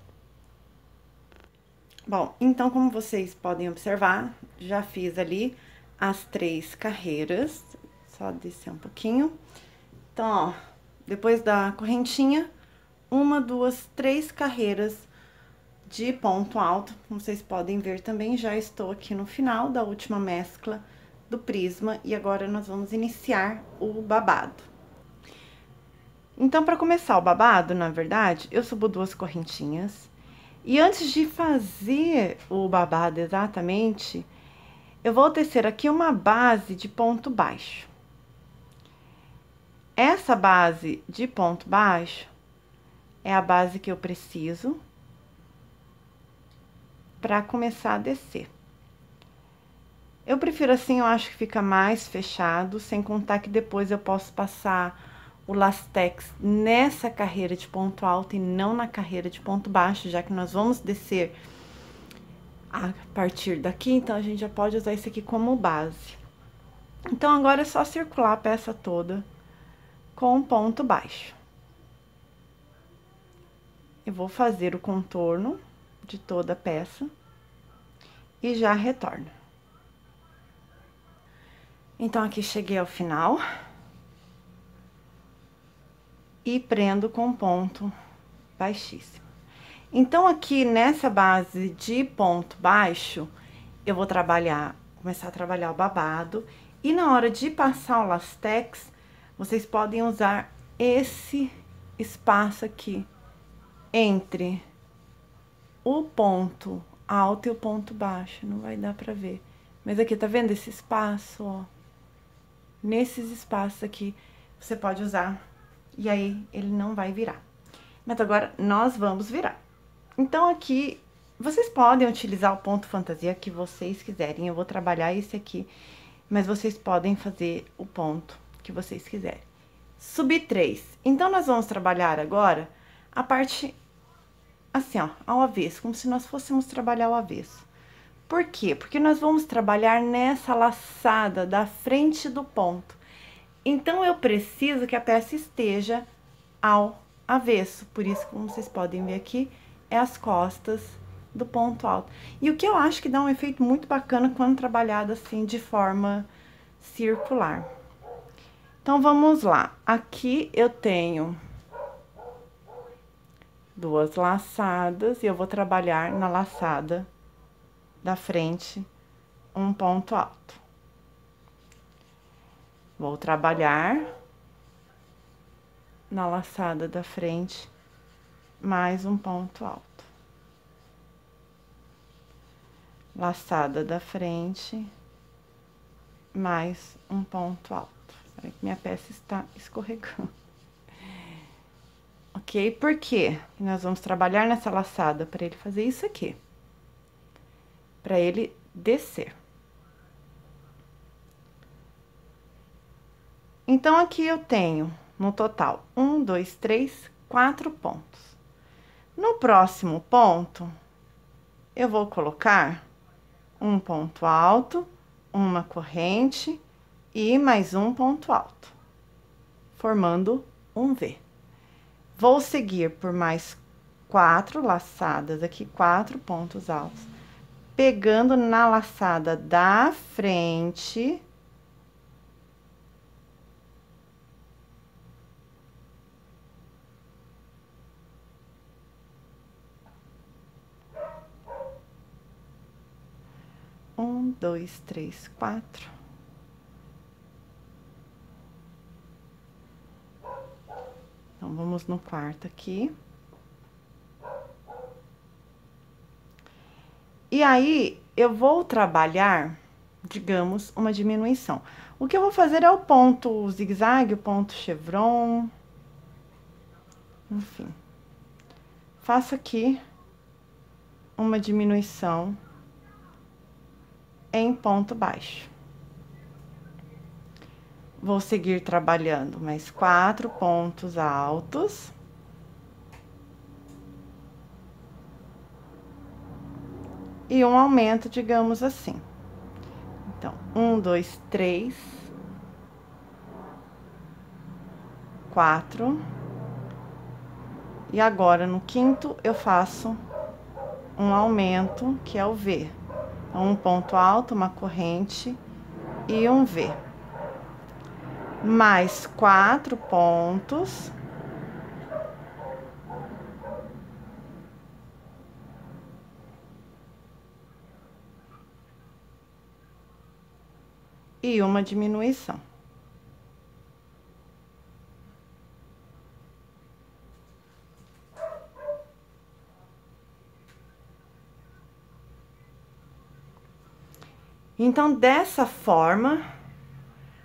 Bom, então, como vocês podem observar, já fiz ali as 3 carreiras. Só descer um pouquinho. Então, ó, depois da correntinha, 1, 2, 3 carreiras de ponto alto. Como vocês podem ver também, já estou aqui no final da última mescla do prisma e agora nós vamos iniciar o babado. Então, para começar o babado, na verdade, eu subo 2 correntinhas. E antes de fazer o babado exatamente, eu vou tecer aqui uma base de ponto baixo. Essa base de ponto baixo é a base que eu preciso para começar a descer. Eu prefiro assim, eu acho que fica mais fechado, sem contar que depois eu posso passar o lastex nessa carreira de ponto alto e não na carreira de ponto baixo, já que nós vamos descer a partir daqui, então a gente já pode usar isso aqui como base. Então, agora é só circular a peça toda com ponto baixo. Eu vou fazer o contorno de toda a peça e já retorno. Então, aqui cheguei ao final e prendo com ponto baixíssimo. Então, aqui nessa base de ponto baixo, eu vou começar a trabalhar o babado. E na hora de passar o lastex, vocês podem usar esse espaço aqui entre o ponto alto e o ponto baixo. Não vai dar pra ver. Mas aqui, tá vendo esse espaço, ó? Nesses espaços aqui, você pode usar. E aí, ele não vai virar. Mas agora, nós vamos virar. Então, aqui, vocês podem utilizar o ponto fantasia que vocês quiserem. Eu vou trabalhar esse aqui, mas vocês podem fazer o ponto que vocês quiserem. Subir 3. Então, nós vamos trabalhar agora a parte, assim, ó, ao avesso, como se nós fôssemos trabalhar ao avesso. Por quê? Porque nós vamos trabalhar nessa laçada da frente do ponto. Então, eu preciso que a peça esteja ao avesso. Por isso, como vocês podem ver aqui, é as costas do ponto alto. E o que eu acho que dá um efeito muito bacana quando trabalhado assim, de forma circular. Então, vamos lá. Aqui eu tenho 2 laçadas e eu vou trabalhar na laçada da frente um ponto alto. Vou trabalhar na laçada da frente, mais um ponto alto. Laçada da frente, mais um ponto alto. Olha que minha peça está escorregando. Ok? Por quê? Nós vamos trabalhar nessa laçada para ele fazer isso aqui. Para ele descer. Então, aqui eu tenho, no total, 1, 2, 3, 4 pontos. No próximo ponto, eu vou colocar um ponto alto, uma corrente e mais um ponto alto, formando um V. Vou seguir por mais 4 laçadas aqui, 4 pontos altos, pegando na laçada da frente. Um, dois, três, 4. Então, vamos no quarto aqui. E aí, eu vou trabalhar, digamos, uma diminuição. O que eu vou fazer é o ponto zigue-zague, o ponto chevron. Enfim. Faço aqui uma diminuição em ponto baixo. Vou seguir trabalhando mais 4 pontos altos. E um aumento, digamos assim. Então, 1, 2, 3, 4. E agora, no quinto, eu faço um aumento, que é o V. Então, um ponto alto, uma corrente e um V. Mais 4 pontos. E uma diminuição. Então, dessa forma,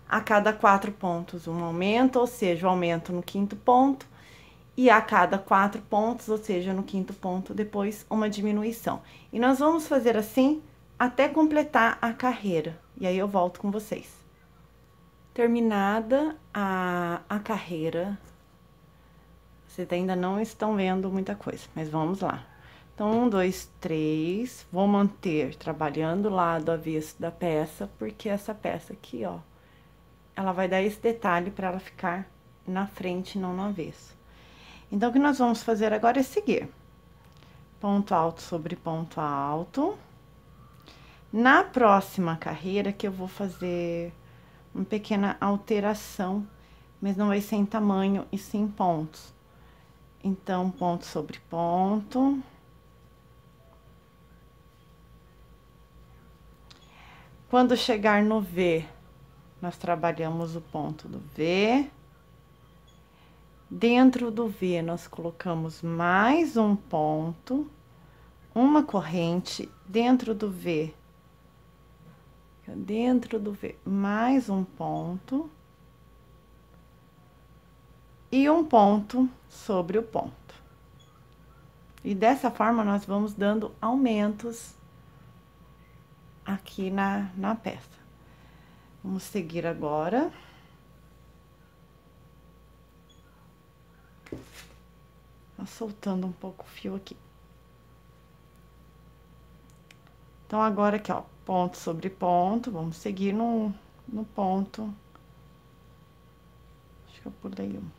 a cada 4 pontos um aumento, ou seja, o aumento no quinto ponto, e a cada 4 pontos, ou seja, no quinto ponto, depois uma diminuição. E nós vamos fazer assim até completar a carreira, e aí eu volto com vocês. Terminada a carreira, vocês ainda não estão vendo muita coisa, mas vamos lá. Então, 1, 2, 3, vou manter trabalhando o lado avesso da peça, porque essa peça aqui, ó, ela vai dar esse detalhe para ela ficar na frente, não no avesso. Então, o que nós vamos fazer agora é seguir. Ponto alto sobre ponto alto. Na próxima carreira que eu vou fazer uma pequena alteração, mas não vai ser em tamanho e sim em pontos. Então, ponto sobre ponto. Quando chegar no V, nós trabalhamos o ponto do V. Dentro do V, nós colocamos mais um ponto, uma corrente, dentro do V, mais um ponto, e um ponto sobre o ponto. E dessa forma, nós vamos dando aumentos aqui na peça. Vamos seguir agora. Tá soltando um pouco o fio aqui. Então, agora aqui, ó, ponto sobre ponto, vamos seguir no ponto. Acho que eu pulei um.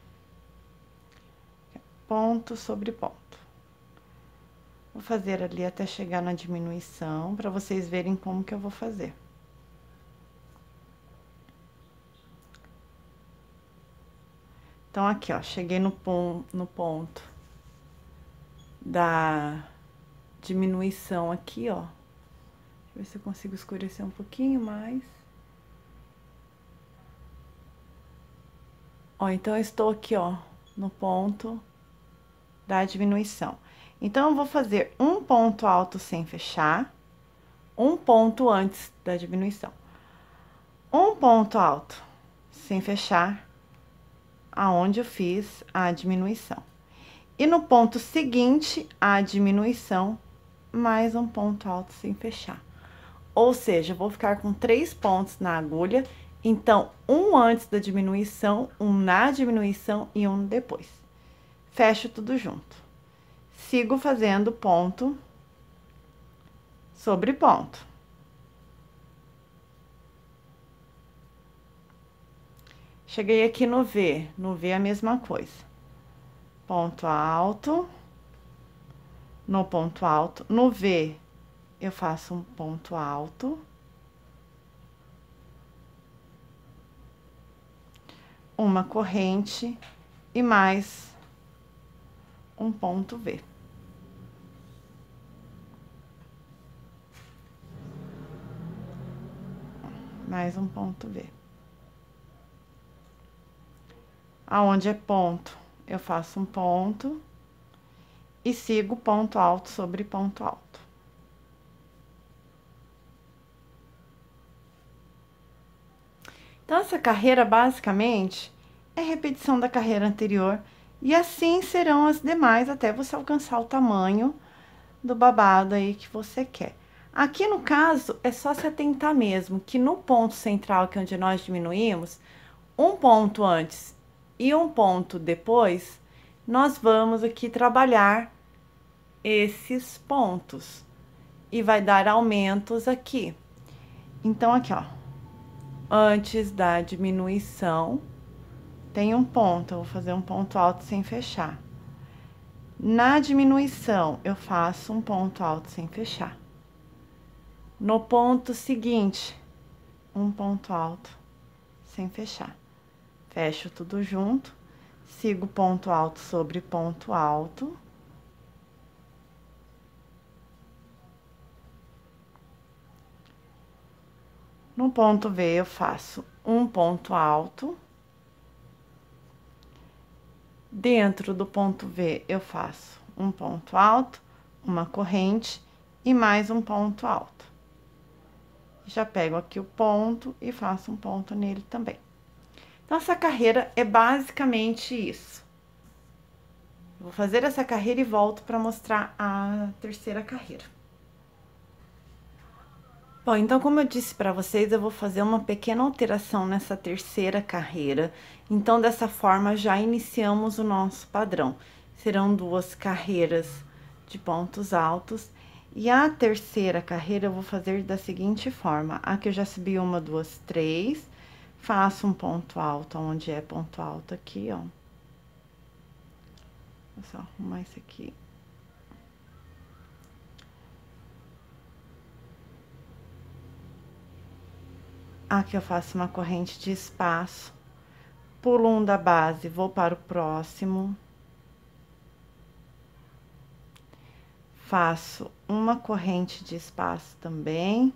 Ponto sobre ponto. Vou fazer ali até chegar na diminuição, para vocês verem como que eu vou fazer. Então, aqui, ó, cheguei no ponto da diminuição aqui, ó. Deixa eu ver se eu consigo escurecer um pouquinho mais. Ó, então, eu estou aqui, ó, no ponto da diminuição. Então, eu vou fazer um ponto alto sem fechar, um ponto antes da diminuição. Um ponto alto sem fechar, aonde eu fiz a diminuição. E no ponto seguinte, a diminuição, mais um ponto alto sem fechar. Ou seja, eu vou ficar com 3 pontos na agulha, então, um antes da diminuição, um na diminuição e um depois. Fecho tudo junto. Sigo fazendo ponto sobre ponto. Cheguei aqui no V é a mesma coisa. Ponto alto, no ponto alto, no V eu faço um ponto alto. Uma corrente e mais um ponto V. Mais um ponto V. Aonde é ponto, eu faço um ponto e sigo ponto alto sobre ponto alto. Então, essa carreira, basicamente, é repetição da carreira anterior, e assim serão as demais, até você alcançar o tamanho do babado aí que você quer. Aqui, no caso, é só se atentar mesmo, que no ponto central, que é onde nós diminuímos, um ponto antes e um ponto depois, nós vamos aqui trabalhar esses pontos, e vai dar aumentos aqui. Então, aqui, ó, antes da diminuição, tem um ponto, eu vou fazer um ponto alto sem fechar. Na diminuição, eu faço um ponto alto sem fechar. No ponto seguinte, um ponto alto sem fechar. Fecho tudo junto, sigo ponto alto sobre ponto alto. No ponto V, eu faço um ponto alto. Dentro do ponto V, eu faço um ponto alto, uma corrente e mais um ponto alto. Já pego aqui o ponto e faço um ponto nele também. Então, essa carreira é basicamente isso. Vou fazer essa carreira e volto para mostrar a terceira carreira. Bom, então, como eu disse para vocês, eu vou fazer uma pequena alteração nessa terceira carreira. Então, dessa forma, já iniciamos o nosso padrão. Serão 2 carreiras de pontos altos. E a terceira carreira eu vou fazer da seguinte forma. Aqui eu já subi 1, 2, 3. Faço um ponto alto, onde é ponto alto aqui, ó. Vou só arrumar isso aqui. Aqui eu faço uma corrente de espaço, pulo um da base, vou para o próximo. Faço uma corrente de espaço também.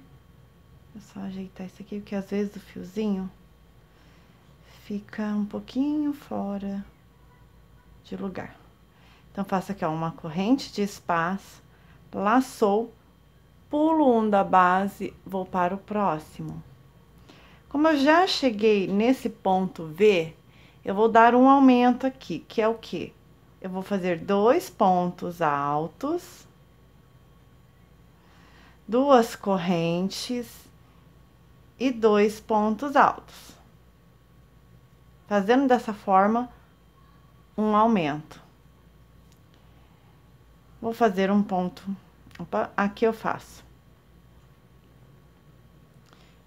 É só ajeitar isso aqui, porque às vezes o fiozinho fica um pouquinho fora de lugar. Então, faço aqui, ó, uma corrente de espaço, laçou, pulo um da base, vou para o próximo. Como eu já cheguei nesse ponto V, eu vou dar um aumento aqui, que é o quê? Eu vou fazer 2 pontos altos, 2 correntes e 2 pontos altos. Fazendo dessa forma, um aumento. Vou fazer um ponto, opa, aqui eu faço.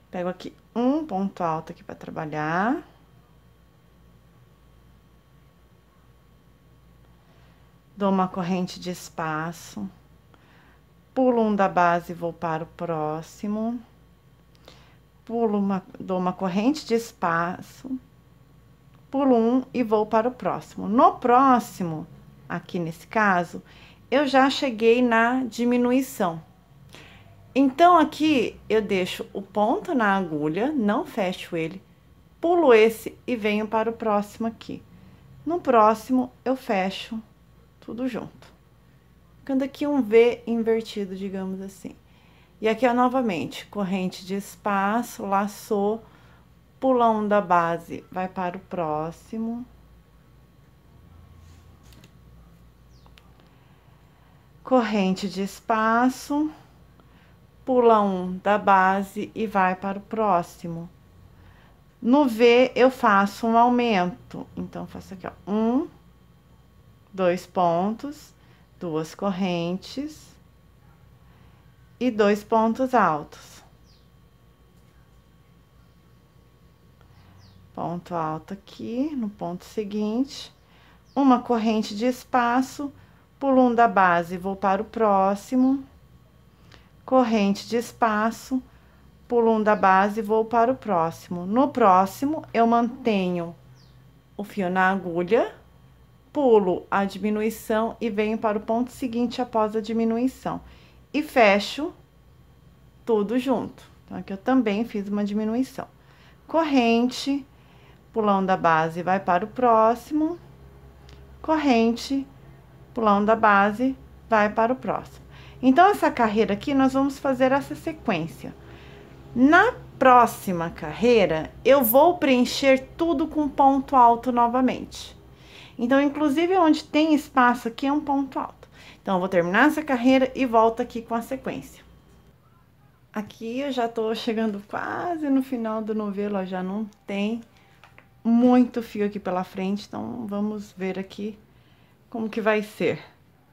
Pego aqui um ponto alto aqui para trabalhar. Dou uma corrente de espaço. Pulo um da base e vou para o próximo. Dou uma corrente de espaço. Pulo um e vou para o próximo. No próximo, aqui nesse caso, eu já cheguei na diminuição. Então, aqui, eu deixo o ponto na agulha, não fecho ele, pulo esse e venho para o próximo aqui. No próximo, eu fecho tudo junto. Ficando aqui um V invertido, digamos assim. E aqui, ó, novamente, corrente de espaço, laçou, pula um da base, vai para o próximo. Corrente de espaço, pula um da base e vai para o próximo. No V, eu faço um aumento. Então, faço aqui, ó, 2 pontos, 2 correntes e 2 pontos altos. Ponto alto aqui, no ponto seguinte, uma corrente de espaço, pulo um da base, vou para o próximo, corrente de espaço, pulo um da base, vou para o próximo. No próximo, eu mantenho o fio na agulha, pulo a diminuição e venho para o ponto seguinte após a diminuição. E fecho tudo junto. Então, aqui eu também fiz uma diminuição. Corrente, pulão da base, vai para o próximo. Corrente, pulão da base, vai para o próximo. Então, essa carreira aqui, nós vamos fazer essa sequência. Na próxima carreira, eu vou preencher tudo com ponto alto novamente. Então, inclusive, onde tem espaço aqui é um ponto alto. Então, eu vou terminar essa carreira e volto aqui com a sequência. Aqui eu já tô chegando quase no final do novelo, ó, já não tem muito fio aqui pela frente, então vamos ver aqui como que vai ser.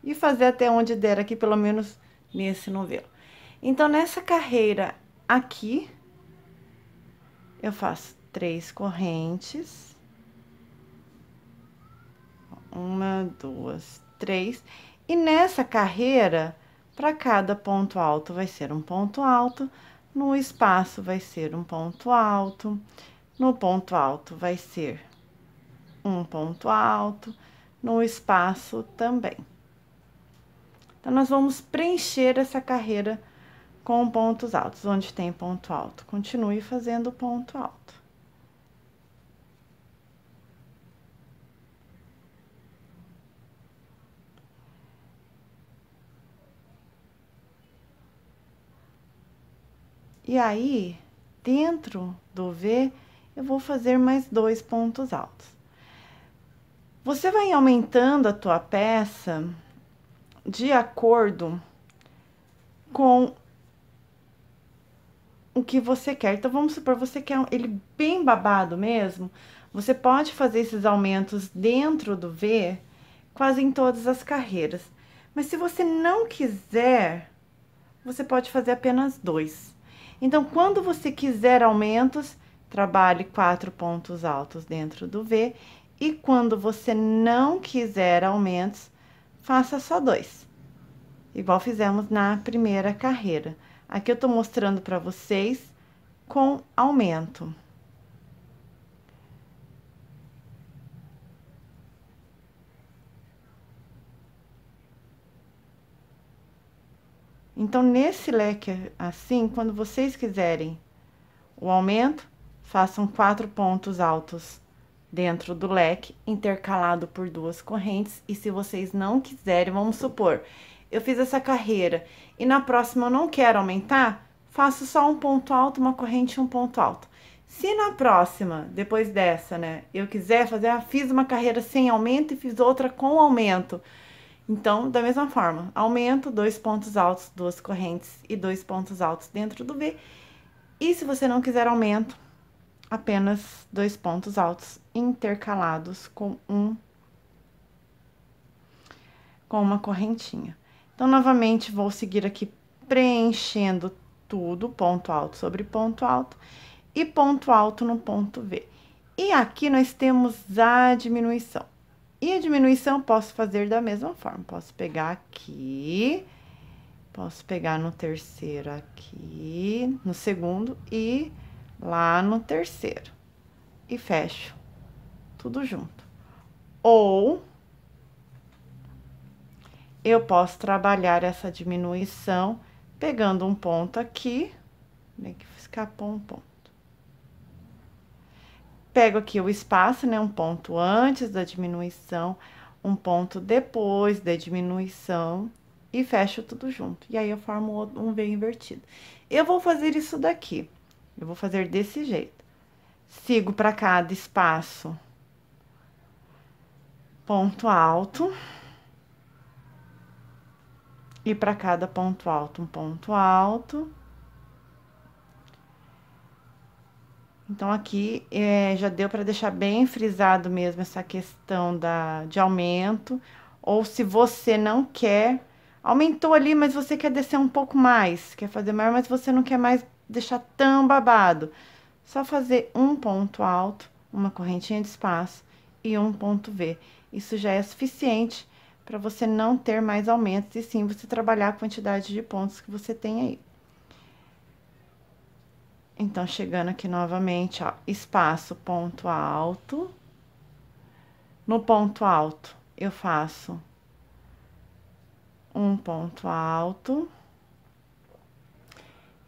E fazer até onde der aqui, pelo menos nesse novelo. Então, nessa carreira aqui, eu faço 3 correntes. 1, 2, 3. E nessa carreira, para cada ponto alto vai ser um ponto alto, no espaço vai ser um ponto alto, no ponto alto vai ser um ponto alto, no espaço também. Então, nós vamos preencher essa carreira com pontos altos. Onde tem ponto alto, continue fazendo ponto alto. E aí, dentro do V, eu vou fazer mais 2 pontos altos. Você vai aumentando a tua peça de acordo com o que você quer. Então, vamos supor, você quer ele bem babado mesmo, você pode fazer esses aumentos dentro do V, quase em todas as carreiras. Mas se você não quiser, você pode fazer apenas 2. Então, quando você quiser aumentos, trabalhe 4 pontos altos dentro do V. E quando você não quiser aumentos, faça só 2. Igual fizemos na primeira carreira. Aqui eu tô mostrando para vocês com aumento. Então, nesse leque assim, quando vocês quiserem o aumento, façam 4 pontos altos dentro do leque, intercalado por 2 correntes. E se vocês não quiserem, vamos supor, eu fiz essa carreira e na próxima eu não quero aumentar, faço só um ponto alto, uma corrente e um ponto alto. Se na próxima, depois dessa, né, eu quiser fazer, fiz uma carreira sem aumento e fiz outra com aumento. Então, da mesma forma, aumento, 2 pontos altos, 2 correntes e 2 pontos altos dentro do V. E se você não quiser aumento, apenas 2 pontos altos intercalados com uma correntinha. Então, novamente, vou seguir aqui preenchendo tudo, ponto alto sobre ponto alto e ponto alto no ponto V. E aqui nós temos a diminuição. E a diminuição eu posso fazer da mesma forma. Posso pegar aqui, posso pegar no terceiro aqui, no segundo e lá no terceiro. E fecho tudo junto. Ou eu posso trabalhar essa diminuição pegando um ponto aqui, tem que escapou um ponto. pego aqui o espaço, né? Um ponto antes da diminuição, um ponto depois da diminuição e fecho tudo junto. E aí, eu formo um V invertido. Eu vou fazer isso daqui. Eu vou fazer desse jeito. Sigo para cada espaço ponto alto. E para cada ponto alto, um ponto alto. Então, aqui, já deu para deixar bem frisado mesmo essa questão de aumento. Ou se você não quer, aumentou ali, mas você quer descer um pouco mais, quer fazer maior, mas você não quer mais deixar tão babado. Só fazer um ponto alto, uma correntinha de espaço e um ponto V. Isso já é suficiente para você não ter mais aumentos e sim você trabalhar a quantidade de pontos que você tem aí. Então, chegando aqui novamente, ó, espaço, ponto alto. No ponto alto, eu faço um ponto alto.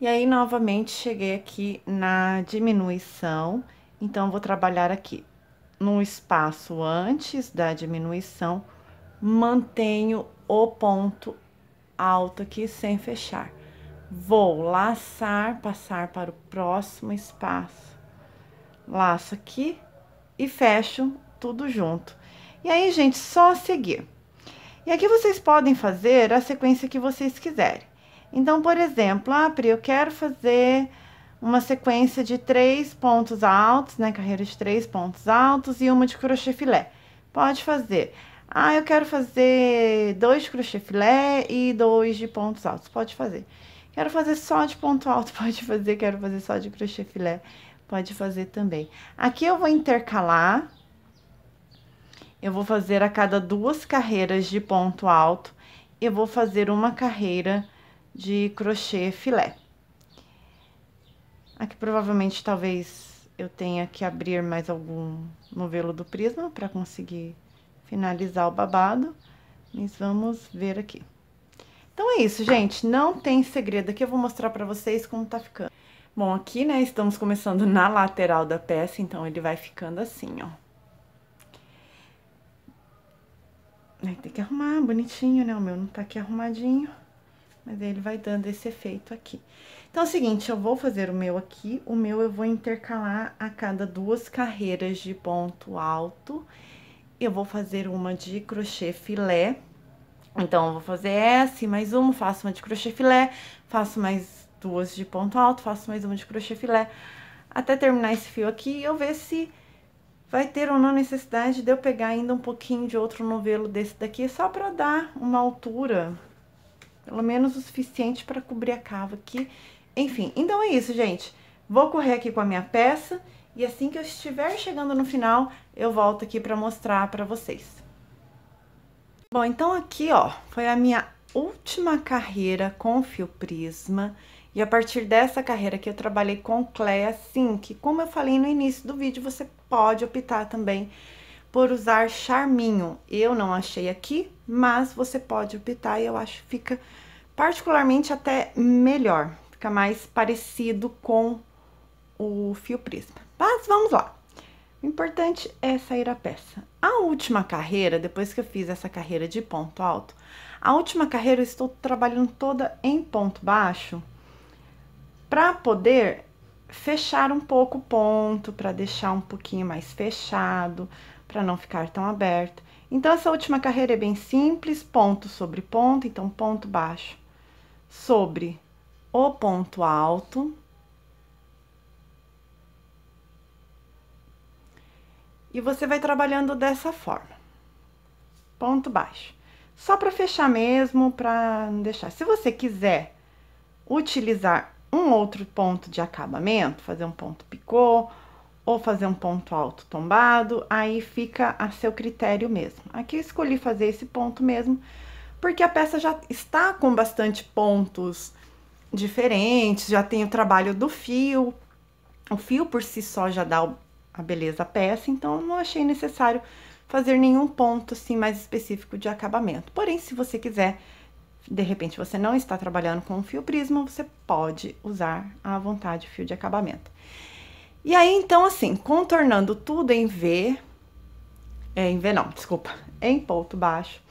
E aí, novamente, cheguei aqui na diminuição. Então, vou trabalhar aqui no espaço antes da diminuição, mantenho o ponto alto aqui sem fechar. Vou laçar, passar para o próximo espaço. Laço aqui e fecho tudo junto. E aí, gente, só seguir. E aqui vocês podem fazer a sequência que vocês quiserem. Então, por exemplo, Pri, eu quero fazer uma sequência de 3 pontos altos, né? Carreira de 3 pontos altos e uma de crochê filé. Pode fazer. Eu quero fazer 2 de crochê filé e 2 de pontos altos. Pode fazer. Quero fazer só de ponto alto, pode fazer. Quero fazer só de crochê filé, pode fazer também. Aqui eu vou intercalar. Eu vou fazer a cada 2 carreiras de ponto alto, eu vou fazer uma carreira de crochê filé. Aqui provavelmente talvez eu tenha que abrir mais algum novelo do Prisma para conseguir finalizar o babado, mas vamos ver aqui. Então, é isso, gente, não tem segredo. Aqui eu vou mostrar pra vocês como tá ficando. Bom, aqui, né, estamos começando na lateral da peça, então ele vai ficando assim, ó. Tem que arrumar bonitinho, né, o meu não tá aqui arrumadinho, mas aí ele vai dando esse efeito aqui. Então, é o seguinte, eu vou fazer o meu aqui, o meu eu vou intercalar a cada 2 carreiras de ponto alto. Eu vou fazer uma de crochê filé. Então, eu vou fazer essa e mais uma, faço uma de crochê filé, faço mais 2 de ponto alto, faço mais uma de crochê filé, até terminar esse fio aqui e eu ver se vai ter ou não necessidade de eu pegar ainda um pouquinho de outro novelo desse daqui, só pra dar uma altura, pelo menos o suficiente pra cobrir a cava aqui. Enfim, então é isso, gente. Vou correr aqui com a minha peça e assim que eu estiver chegando no final, eu volto aqui pra mostrar pra vocês. Bom, então aqui, ó, foi a minha última carreira com fio Prisma. E a partir dessa carreira aqui, eu trabalhei com Cléa Sink. Como eu falei no início do vídeo, você pode optar também por usar charminho. Eu não achei aqui, mas você pode optar e eu acho que fica particularmente até melhor. Fica mais parecido com o fio Prisma. Mas vamos lá. O importante é sair a peça. A última carreira, depois que eu fiz essa carreira de ponto alto, a última carreira eu estou trabalhando toda em ponto baixo para poder fechar um pouco o ponto, para deixar um pouquinho mais fechado, para não ficar tão aberto. Então, essa última carreira é bem simples, ponto sobre ponto, então ponto baixo sobre o ponto alto. E você vai trabalhando dessa forma, ponto baixo. Só para fechar mesmo, para não deixar. Se você quiser utilizar um outro ponto de acabamento, fazer um ponto picô, ou fazer um ponto alto tombado, aí fica a seu critério mesmo. Aqui eu escolhi fazer esse ponto mesmo, porque a peça já está com bastante pontos diferentes, já tem o trabalho do fio. O fio por si só já dá a beleza da peça, então não achei necessário fazer nenhum ponto assim mais específico de acabamento. Porém, se você quiser, de repente você não está trabalhando com fio Prisma, você pode usar à vontade o fio de acabamento. E aí, então, assim, contornando tudo em V, em V não, desculpa, em ponto baixo.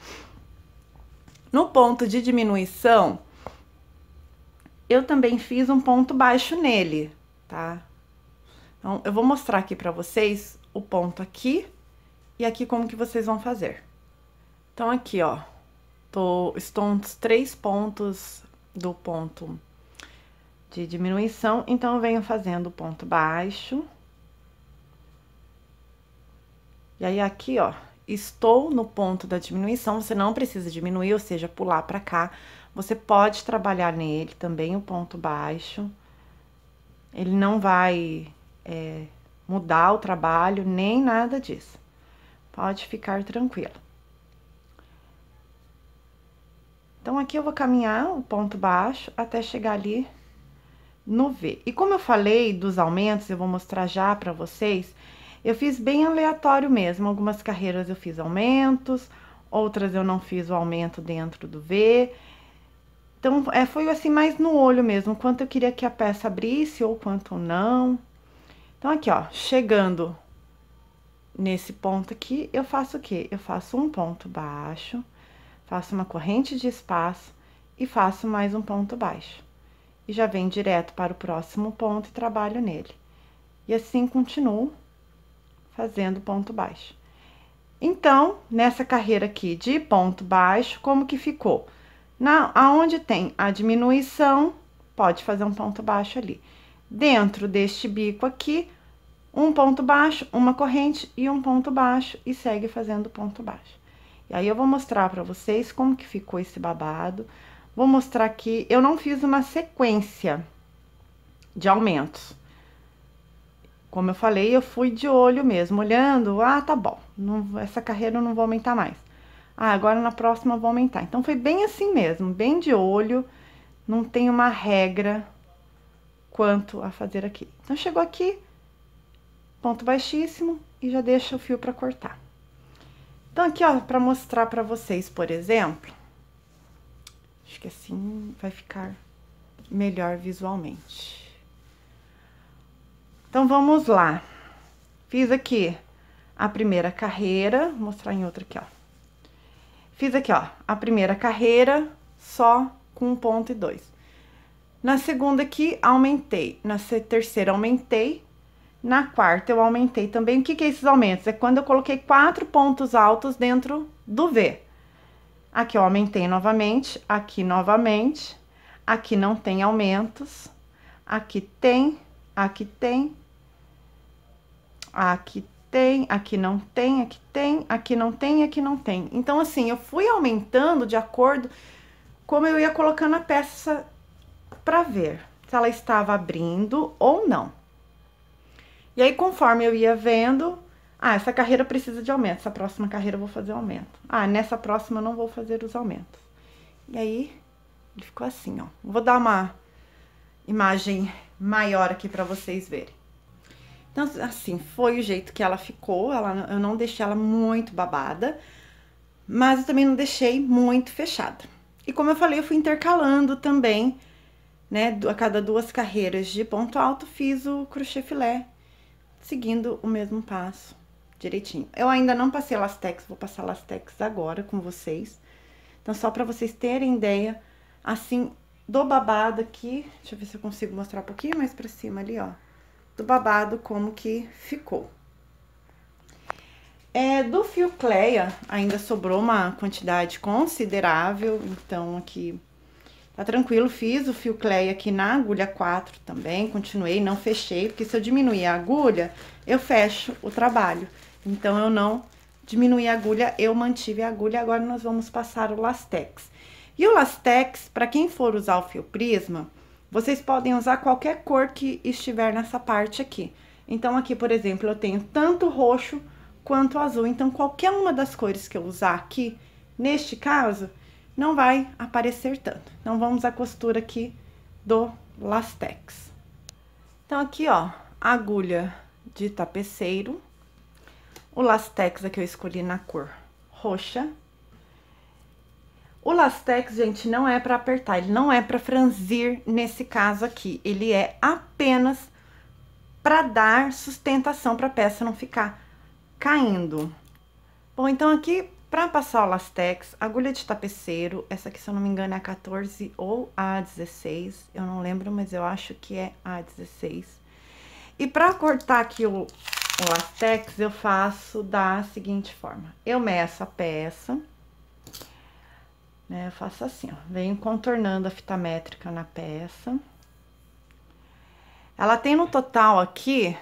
No ponto de diminuição, eu também fiz um ponto baixo nele, tá? Então, eu vou mostrar aqui pra vocês o ponto aqui e aqui como que vocês vão fazer. Então, aqui, ó, estou uns 3 pontos do ponto de diminuição, então eu venho fazendo o ponto baixo. E aí, aqui, ó, estou no ponto da diminuição, você não precisa diminuir, ou seja, pular pra cá. Você pode trabalhar nele também o ponto baixo. Ele não vai mudar o trabalho, nem nada disso. Pode ficar tranquilo. Então, aqui eu vou caminhar o ponto baixo até chegar ali no V. E como eu falei dos aumentos, eu vou mostrar já pra vocês, eu fiz bem aleatório mesmo. Algumas carreiras eu fiz aumentos, outras eu não fiz o aumento dentro do V. Então, foi assim, mais no olho mesmo, quanto eu queria que a peça abrisse ou quanto não. Então, aqui, ó, chegando nesse ponto aqui, eu faço o quê? Eu faço um ponto baixo, faço uma corrente de espaço e faço mais um ponto baixo. E já venho direto para o próximo ponto e trabalho nele. E assim continuo fazendo ponto baixo. Então, nessa carreira aqui de ponto baixo, como que ficou? Aonde tem a diminuição, pode fazer um ponto baixo ali. Dentro deste bico aqui, um ponto baixo, uma corrente e um ponto baixo, e segue fazendo ponto baixo. E aí, eu vou mostrar pra vocês como que ficou esse babado. Vou mostrar aqui, eu não fiz uma sequência de aumentos. Como eu falei, eu fui de olho mesmo, olhando, tá bom, essa carreira eu não vou aumentar mais. Agora na próxima eu vou aumentar. Então, foi bem assim mesmo, bem de olho, não tem uma regra quanto a fazer aqui. Então, chegou aqui, ponto baixíssimo, e já deixa o fio pra cortar. Então, aqui, ó, pra mostrar pra vocês, por exemplo, acho que assim vai ficar melhor visualmente. Então, vamos lá. Fiz aqui a primeira carreira, vou mostrar em outra aqui, ó. Fiz aqui, ó, a primeira carreira só com 1 ponto e 2. Na segunda aqui, aumentei. Na terceira, aumentei. Na quarta, eu aumentei também. O que que é esses aumentos? É quando eu coloquei 4 pontos altos dentro do V. Aqui eu aumentei novamente, aqui novamente. Aqui não tem aumentos. Aqui tem, aqui tem. Aqui tem, aqui não tem, aqui tem, aqui não tem, aqui não tem. Então, assim, eu fui aumentando de acordo como eu ia colocando a peça pra ver se ela estava abrindo ou não. E aí, conforme eu ia vendo, essa carreira precisa de aumento, essa próxima carreira eu vou fazer aumento. Nessa próxima eu não vou fazer os aumentos. E aí, ele ficou assim, ó. Vou dar uma imagem maior aqui pra vocês verem. Então, assim, foi o jeito que ela ficou. Eu não deixei ela muito babada, mas eu também não deixei muito fechada. E como eu falei, eu fui intercalando também, né? A cada 2 carreiras de ponto alto, fiz o crochê filé, seguindo o mesmo passo direitinho. Eu ainda não passei Lastex, vou passar Lastex agora com vocês. Então, só pra vocês terem ideia, assim, do babado aqui. Deixa eu ver se eu consigo mostrar um pouquinho mais pra cima ali, ó. Do babado, como que ficou. Do fio Cleia, ainda sobrou uma quantidade considerável, então aqui tá tranquilo. Fiz o fio Cleia aqui na agulha 4 também, continuei, não fechei, porque se eu diminuir a agulha, eu fecho o trabalho. Então, eu não diminuí a agulha, eu mantive a agulha. Agora, nós vamos passar o Lastex. E o Lastex, para quem for usar o fio Prisma, vocês podem usar qualquer cor que estiver nessa parte aqui. Então, aqui, por exemplo, eu tenho tanto roxo quanto azul. Então, qualquer uma das cores que eu usar aqui, neste caso, não vai aparecer tanto. Então, vamos à costura aqui do Lastex. Então, aqui, ó, a agulha de tapeceiro. O Lastex aqui eu escolhi na cor roxa. O Lastex, gente, não é pra apertar, ele não é pra franzir nesse caso aqui. Ele é apenas para dar sustentação para a peça não ficar caindo. Bom, então aqui, para passar o lastex, agulha de tapeceiro, essa aqui, se eu não me engano, é a 14 ou a 16, eu não lembro, mas eu acho que é a 16. E para cortar aqui o lastex, eu faço da seguinte forma: eu meço a peça, né? Eu faço assim, ó, venho contornando a fita métrica na peça. Ela tem no total aqui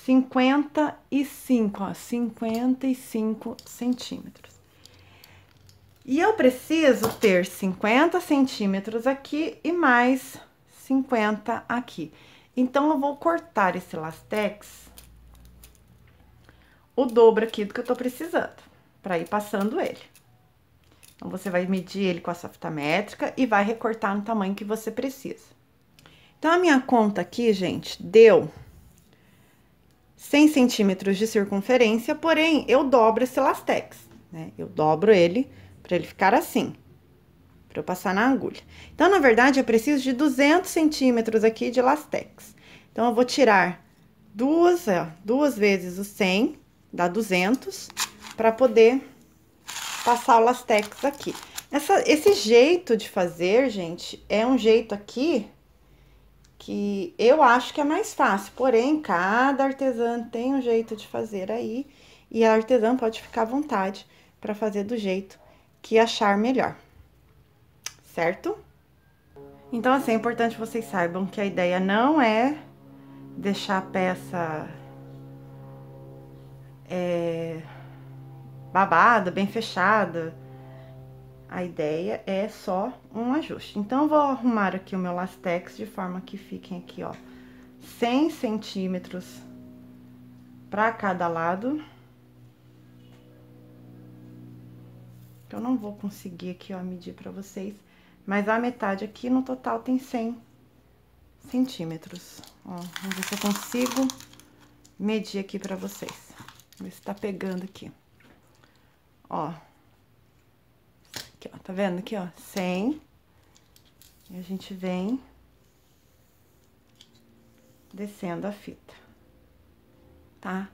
55, ó, 55 centímetros. E eu preciso ter 50 centímetros aqui e mais 50 aqui. Então, eu vou cortar esse lastex o dobro aqui do que eu tô precisando, para ir passando ele. Então, você vai medir ele com a sua fita métrica e vai recortar no tamanho que você precisa. Então, a minha conta aqui, gente, deu 100 centímetros de circunferência, porém, eu dobro esse lastex, né? Eu dobro ele para ele ficar assim, para eu passar na agulha. Então, na verdade, eu preciso de 200 centímetros aqui de lastex. Então, eu vou tirar duas vezes o 100, dá 200, para poder passar o lastex aqui. Esse jeito de fazer, gente, é um jeito aqui que eu acho que é mais fácil, porém, cada artesã tem um jeito de fazer aí, e a artesã pode ficar à vontade para fazer do jeito que achar melhor, certo? Então, assim, é importante vocês saibam que a ideia não é deixar a peça babada, bem fechada. A ideia é só um ajuste. Então, eu vou arrumar aqui o meu lastex de forma que fiquem aqui, ó, 100 centímetros para cada lado. Eu não vou conseguir aqui, ó, medir para vocês, mas a metade aqui no total tem 100 centímetros. Ó, vamos ver se eu consigo medir aqui para vocês. Ver se tá pegando aqui. Ó. Aqui, ó, tá vendo aqui, ó? 100. E a gente vem descendo a fita, tá?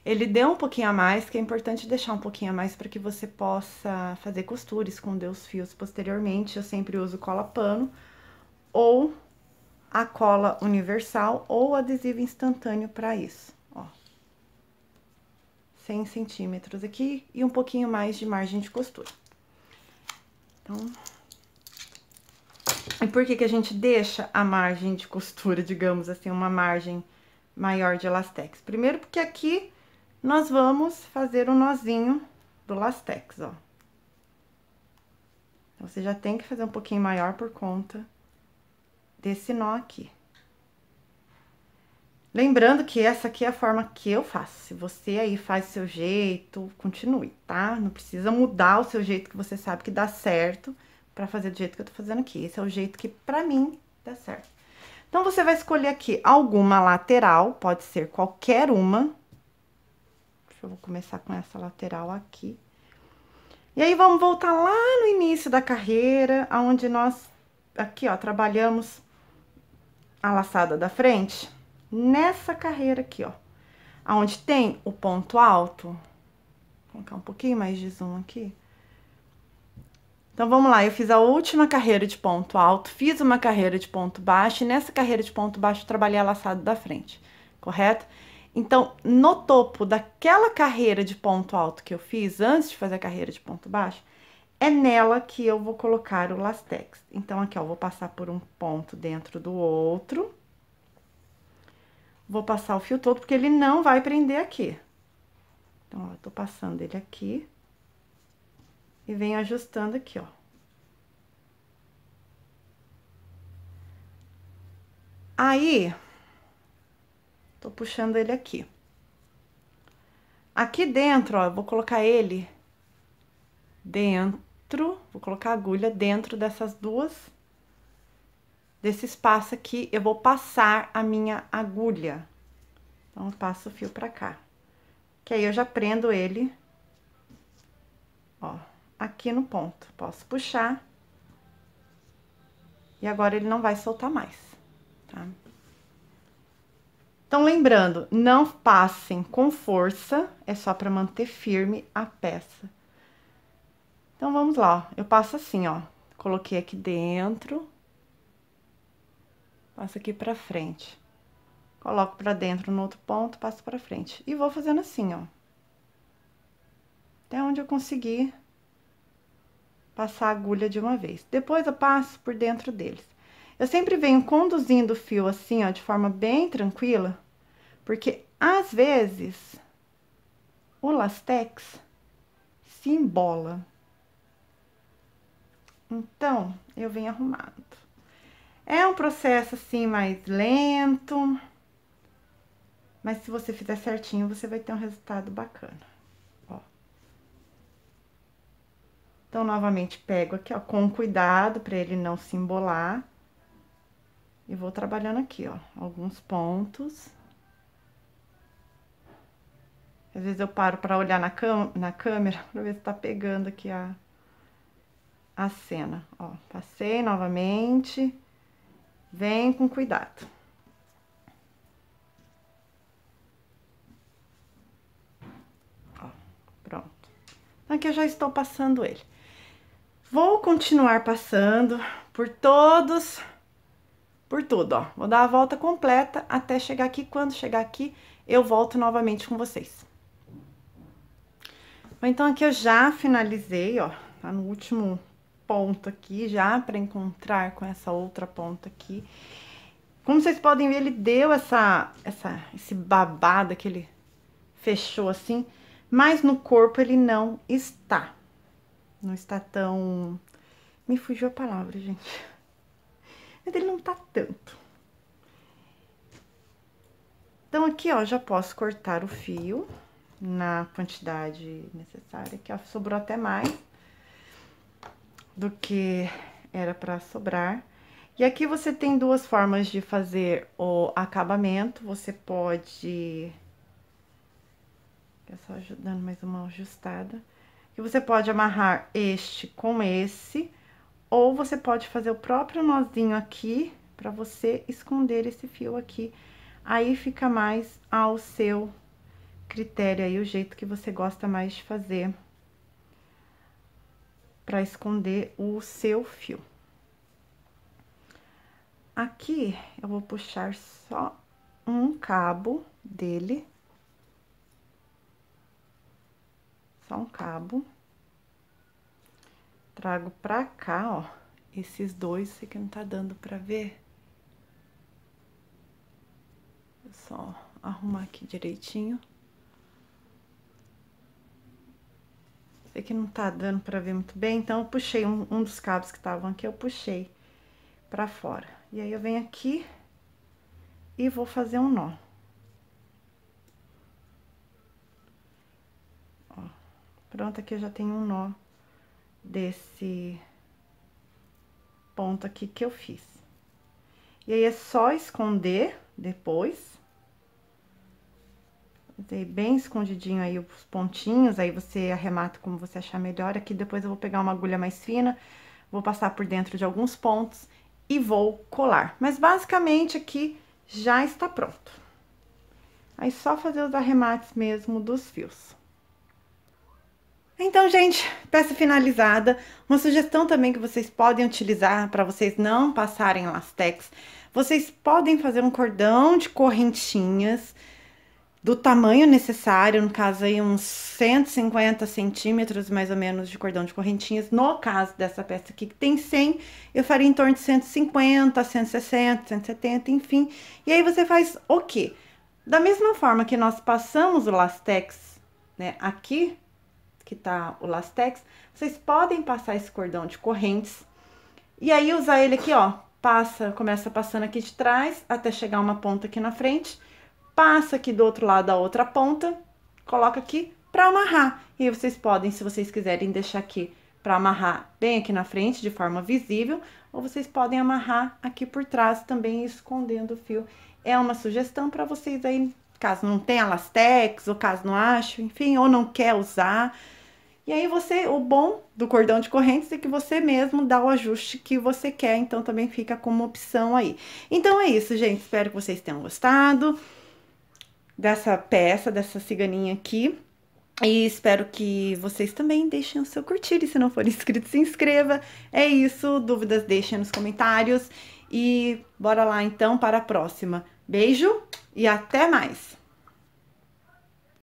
Ele deu um pouquinho a mais, que é importante deixar um pouquinho a mais para que você possa fazer costura, esconder os fios posteriormente. Eu sempre uso cola pano, ou a cola universal, ou adesivo instantâneo para isso, ó. 100 centímetros aqui e um pouquinho mais de margem de costura. Então, e por que que a gente deixa a margem de costura, digamos assim, uma margem maior de lastex? Primeiro porque aqui nós vamos fazer o nozinho do lastex, ó. Então, você já tem que fazer um pouquinho maior por conta desse nó aqui. Lembrando que essa aqui é a forma que eu faço. Se você aí faz o seu jeito, continue, tá? Não precisa mudar o seu jeito que você sabe que dá certo pra fazer do jeito que eu tô fazendo aqui. Esse é o jeito que pra mim dá certo. Então, você vai escolher aqui alguma lateral, pode ser qualquer uma. Eu vou começar com essa lateral aqui. E aí, vamos voltar lá no início da carreira, onde nós, aqui, ó, trabalhamos a laçada da frente. Nessa carreira aqui, ó, onde tem o ponto alto. Vou colocar um pouquinho mais de zoom aqui. Então, vamos lá, eu fiz a última carreira de ponto alto, fiz uma carreira de ponto baixo, e nessa carreira de ponto baixo, eu trabalhei a laçada da frente, correto? Então, no topo daquela carreira de ponto alto que eu fiz, antes de fazer a carreira de ponto baixo, é nela que eu vou colocar o lastex. Então, aqui, ó, vou passar por um ponto dentro do outro. Vou passar o fio todo, porque ele não vai prender aqui. Então, ó, eu tô passando ele aqui. E venho ajustando aqui, ó. Aí, tô puxando ele aqui. Aqui dentro, ó, eu vou colocar ele dentro, vou colocar a agulha dentro dessas duas, desse espaço aqui, eu vou passar a minha agulha. Então, eu passo o fio pra cá. Que aí eu já prendo ele, ó, aqui no ponto. Posso puxar. E agora ele não vai soltar mais, tá? Então, lembrando, não passem com força, é só para manter firme a peça. Então, vamos lá, ó. Eu passo assim, ó. Coloquei aqui dentro. Passo aqui pra frente. Coloco pra dentro no outro ponto, passo pra frente. E vou fazendo assim, ó. Até onde eu conseguir passar a agulha de uma vez. Depois eu passo por dentro deles. Eu sempre venho conduzindo o fio assim, ó, de forma bem tranquila, porque às vezes o lastex se embola. Então, eu venho arrumando. É um processo assim mais lento, mas se você fizer certinho, você vai ter um resultado bacana. Ó. Então, novamente, pego aqui, ó, com cuidado para ele não se embolar. E vou trabalhando aqui, ó, alguns pontos. Às vezes eu paro para olhar na câmera para ver se tá pegando aqui a cena. Ó, passei novamente. Vem com cuidado. Ó, pronto. Então, aqui eu já estou passando ele. Vou continuar passando por todos, por tudo, ó. Vou dar a volta completa até chegar aqui. Quando chegar aqui, eu volto novamente com vocês. Então, aqui eu já finalizei, ó. Tá no último ponto aqui, já para encontrar com essa outra ponta aqui. Como vocês podem ver, ele deu esse babado que ele fechou assim, mas no corpo ele não está. Não está tão... Me fugiu a palavra, gente. Mas ele não tá tanto. Então, aqui, ó, já posso cortar o fio na quantidade necessária, que ó, sobrou até mais do que era pra sobrar. E aqui você tem duas formas de fazer o acabamento. Você pode... É só dando mais uma ajustada. E você pode amarrar este com esse, ou você pode fazer o próprio nozinho aqui, pra você esconder esse fio aqui. Aí fica mais ao seu critério aí, o jeito que você gosta mais de fazer pra esconder o seu fio. Aqui, eu vou puxar só um cabo dele. Só um cabo. Trago pra cá, ó, esses dois, sei que não tá dando pra ver. Vou só arrumar aqui direitinho. Sei que não tá dando pra ver muito bem, então eu puxei um dos cabos que estavam aqui, eu puxei pra fora. E aí, eu venho aqui e vou fazer um nó. Ó, pronto, aqui eu já tenho um nó desse ponto aqui que eu fiz. E aí, é só esconder depois. Botei bem escondidinho aí os pontinhos, aí você arremata como você achar melhor. Aqui depois eu vou pegar uma agulha mais fina, vou passar por dentro de alguns pontos e vou colar. Mas basicamente aqui já está pronto. Aí só fazer os arremates mesmo dos fios. Então, gente, peça finalizada. Uma sugestão também que vocês podem utilizar para vocês não passarem lastex. Vocês podem fazer um cordão de correntinhas do tamanho necessário, no caso aí uns 150 centímetros mais ou menos de cordão de correntinhas. No caso dessa peça aqui que tem 100, eu faria em torno de 150, 160, 170, enfim. E aí você faz o quê? Da mesma forma que nós passamos o lastex, né, aqui, que tá o lastex, vocês podem passar esse cordão de correntes e aí usar ele aqui, ó, começa passando aqui de trás até chegar uma ponta aqui na frente. Passa aqui do outro lado a outra ponta, coloca aqui pra amarrar. E aí vocês podem, se vocês quiserem, deixar aqui pra amarrar bem aqui na frente, de forma visível, ou vocês podem amarrar aqui por trás também, escondendo o fio. É uma sugestão pra vocês aí, caso não tenha lastex, ou caso não ache, enfim, ou não quer usar. E aí o bom do cordão de correntes é que você mesmo dá o ajuste que você quer, então também fica como opção aí. Então é isso, gente, espero que vocês tenham gostado. dessa peça, dessa ciganinha aqui. E espero que vocês também deixem o seu curtir. E se não for inscrito, se inscreva. É isso. Dúvidas, deixem nos comentários. E bora lá então para a próxima. Beijo e até mais!